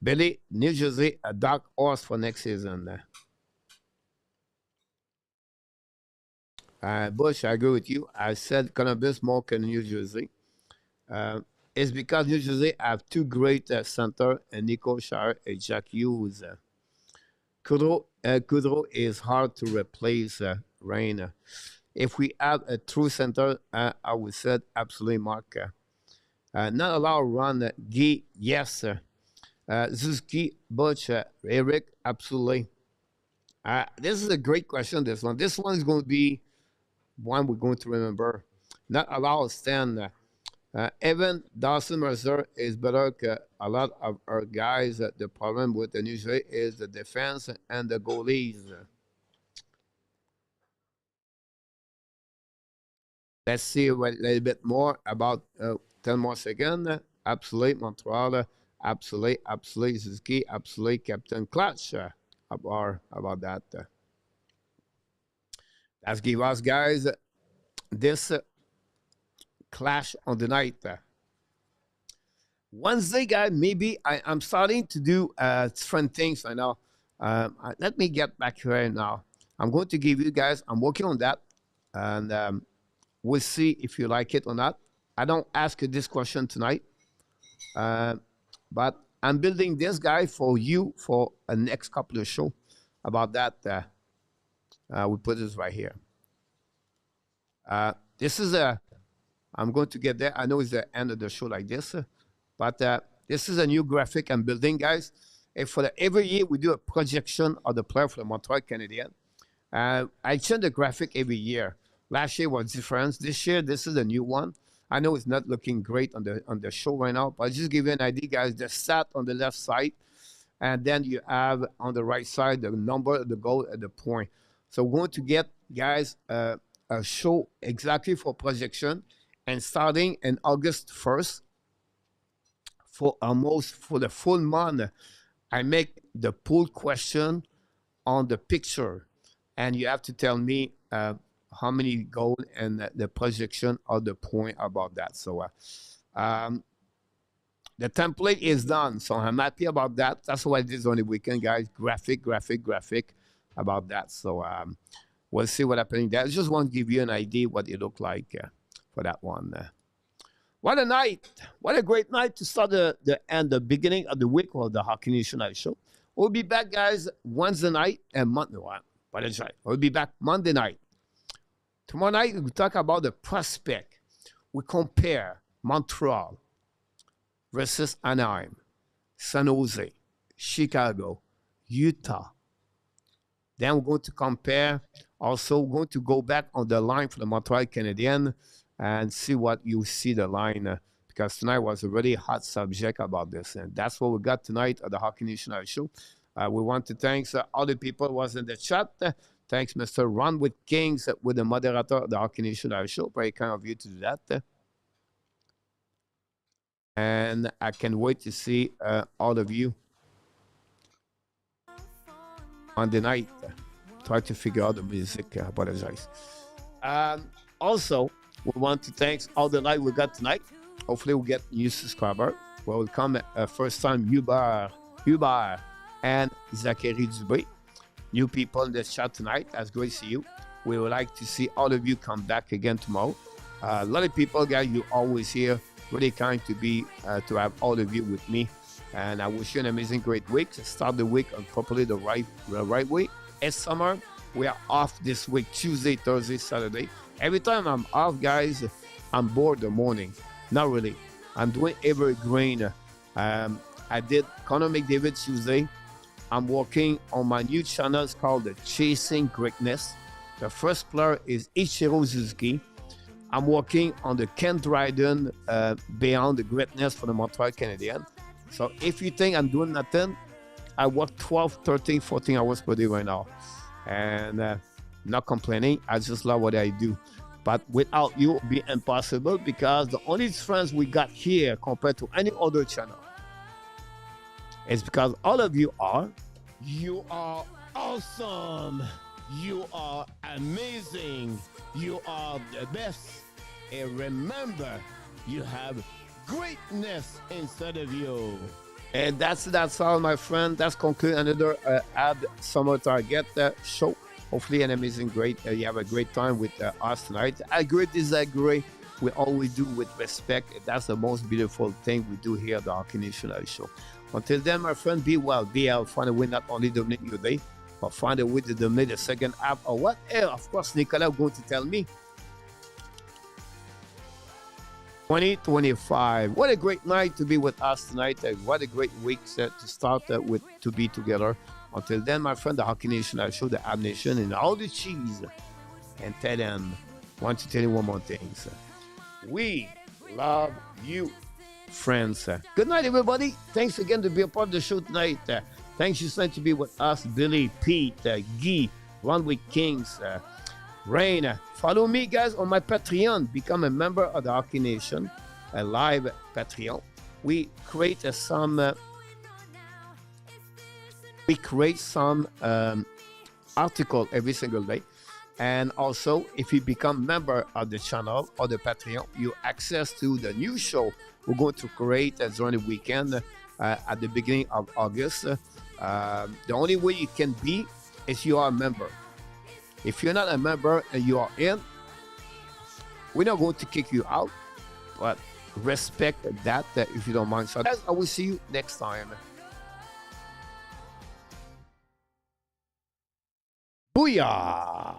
Billy, New Jersey, a dark horse for next season. Bush, I agree with you. I said Columbus more than New Jersey. It's because New Jersey have two great center, and Nico Shire and Jack Hughes. Kudrow is hard to replace Rain. If we have a true center, I would say absolutely Mark. Not allow run Guy, yes. Suzuki, Butch, Eric, absolutely. This is a great question, this one. This one is going to be one we're going to remember. Not allow Stan. Evan Dawson Mercer is better than a lot of our guys. The problem with the New Jersey is the defense and the goalies. Let's see a little bit more about 10 more seconds. Absolutely, Montreal. Absolutely, Suzuki. Absolutely, Captain Clutch. About that. Let's give us, guys, this clash on the night. Wednesday, guys, maybe I'm starting to do different things right now. Let me get back here now. I'm going to give you guys, I'm working on that, and we'll see if you like it or not. I don't ask you this question tonight, but I'm building this guy for you for a next couple of shows about that. We put this right here. This is I'm going to get there. I know it's the end of the show like this, but this is a new graphic I'm building, guys. And for every year, we do a projection of the player for the Montreal Canadiens. I change the graphic every year. Last year was different. This year, this is a new one. I know it's not looking great on the show right now, but I'll just give you an idea, guys. The stat on the left side, and then you have on the right side the number, the goal, and the point. So we're going to get, guys, a show exactly for projection, and starting in August 1st, for the full month, I make the poll question on the picture, and you have to tell me how many goals and the projection of the point about that. So the template is done, so I'm happy about that. That's what I did on the weekend, guys. Graphic about that. So we'll see what happens there. I just want to give you an idea what it looked like for that one. What a night. What a great night to start the beginning of the week of the Hockey Nation Night Show. We'll be back, guys, Wednesday night and Monday. But that's right. We'll be back Monday night. Tomorrow night, we talk about the prospect. We compare Montreal versus Anaheim, San Jose, Chicago, Utah. Then we're going to compare. Also, we're going to go back on the line for the Montreal Canadiens and see what you see the line. Because tonight was a really hot subject about this. And that's what we got tonight at the Hockey Nation Night Show. We want to thank all the people who was in the chat. Thanks, Mr. Ron with Kings, with the moderator of the Hockey Nation Live Show. Very kind of you to do that. And I can wait to see all of you on the night. Try to figure out the music. Apologize. Also, we want to thank all the live we got tonight. Hopefully, we'll get new subscriber. Welcome first time Hubert and Zachary Dubé. New people in the chat tonight. That's great to see you. We would like to see all of you come back again tomorrow. A lot of people, guys, you always here. Really kind to have all of you with me. And I wish you an amazing, great week. Start the week on properly the right way. It's summer. We are off this week, Tuesday, Thursday, Saturday. Every time I'm off, guys, I'm bored the morning. Not really. I'm doing Evergreen. I did Connor McDavid Tuesday. I'm working on my new channel. It's called the Chasing Greatness. The first player is Ichiro Suzuki. I'm working on the Ken Dryden Beyond the Greatness for the Montreal Canadiens. So if you think I'm doing nothing, I work 12, 13, 14 hours per day right now. And not complaining. I just love what I do. But without you, it would be impossible, because the only friends we got here compared to any other channel is because all of you are awesome. You are amazing. You are the best. And remember, you have greatness inside of you. And that's all, my friend. That's conclude another Ad Summer Target show. Hopefully an amazing, great, you have a great time with us tonight. Agree, disagree, we always do with respect. That's the most beautiful thing we do here at the Hockey Nation Show. Until then, my friend, be well, be healthy. Find a way not only dominate your day, but find a way to dominate the second half or what? Of course, Nicolas going to tell me. 2025. What a great night to be with us tonight. What a great week to start with, to be together. Until then, my friend, the Hockey Nation, I show the Ab Nation and all the cheese. And tell them, want to tell you one more thing. We love you, friends. Good night, everybody. Thanks again to be a part of the show tonight. Thanks you to be with us, Billy, Pete, Guy, Runway Kings, Rain. Follow me, guys, on my Patreon. Become a member of the Hockey Nation, a live Patreon. We create some article every single day. And also, if you become member of the channel or the Patreon, you access to the new show we're going to create during the weekend at the beginning of August. The only way you can be is you are a member. If you're not a member and you are in, we're not going to kick you out, but respect that if you don't mind. So I will see you next time. Booyah!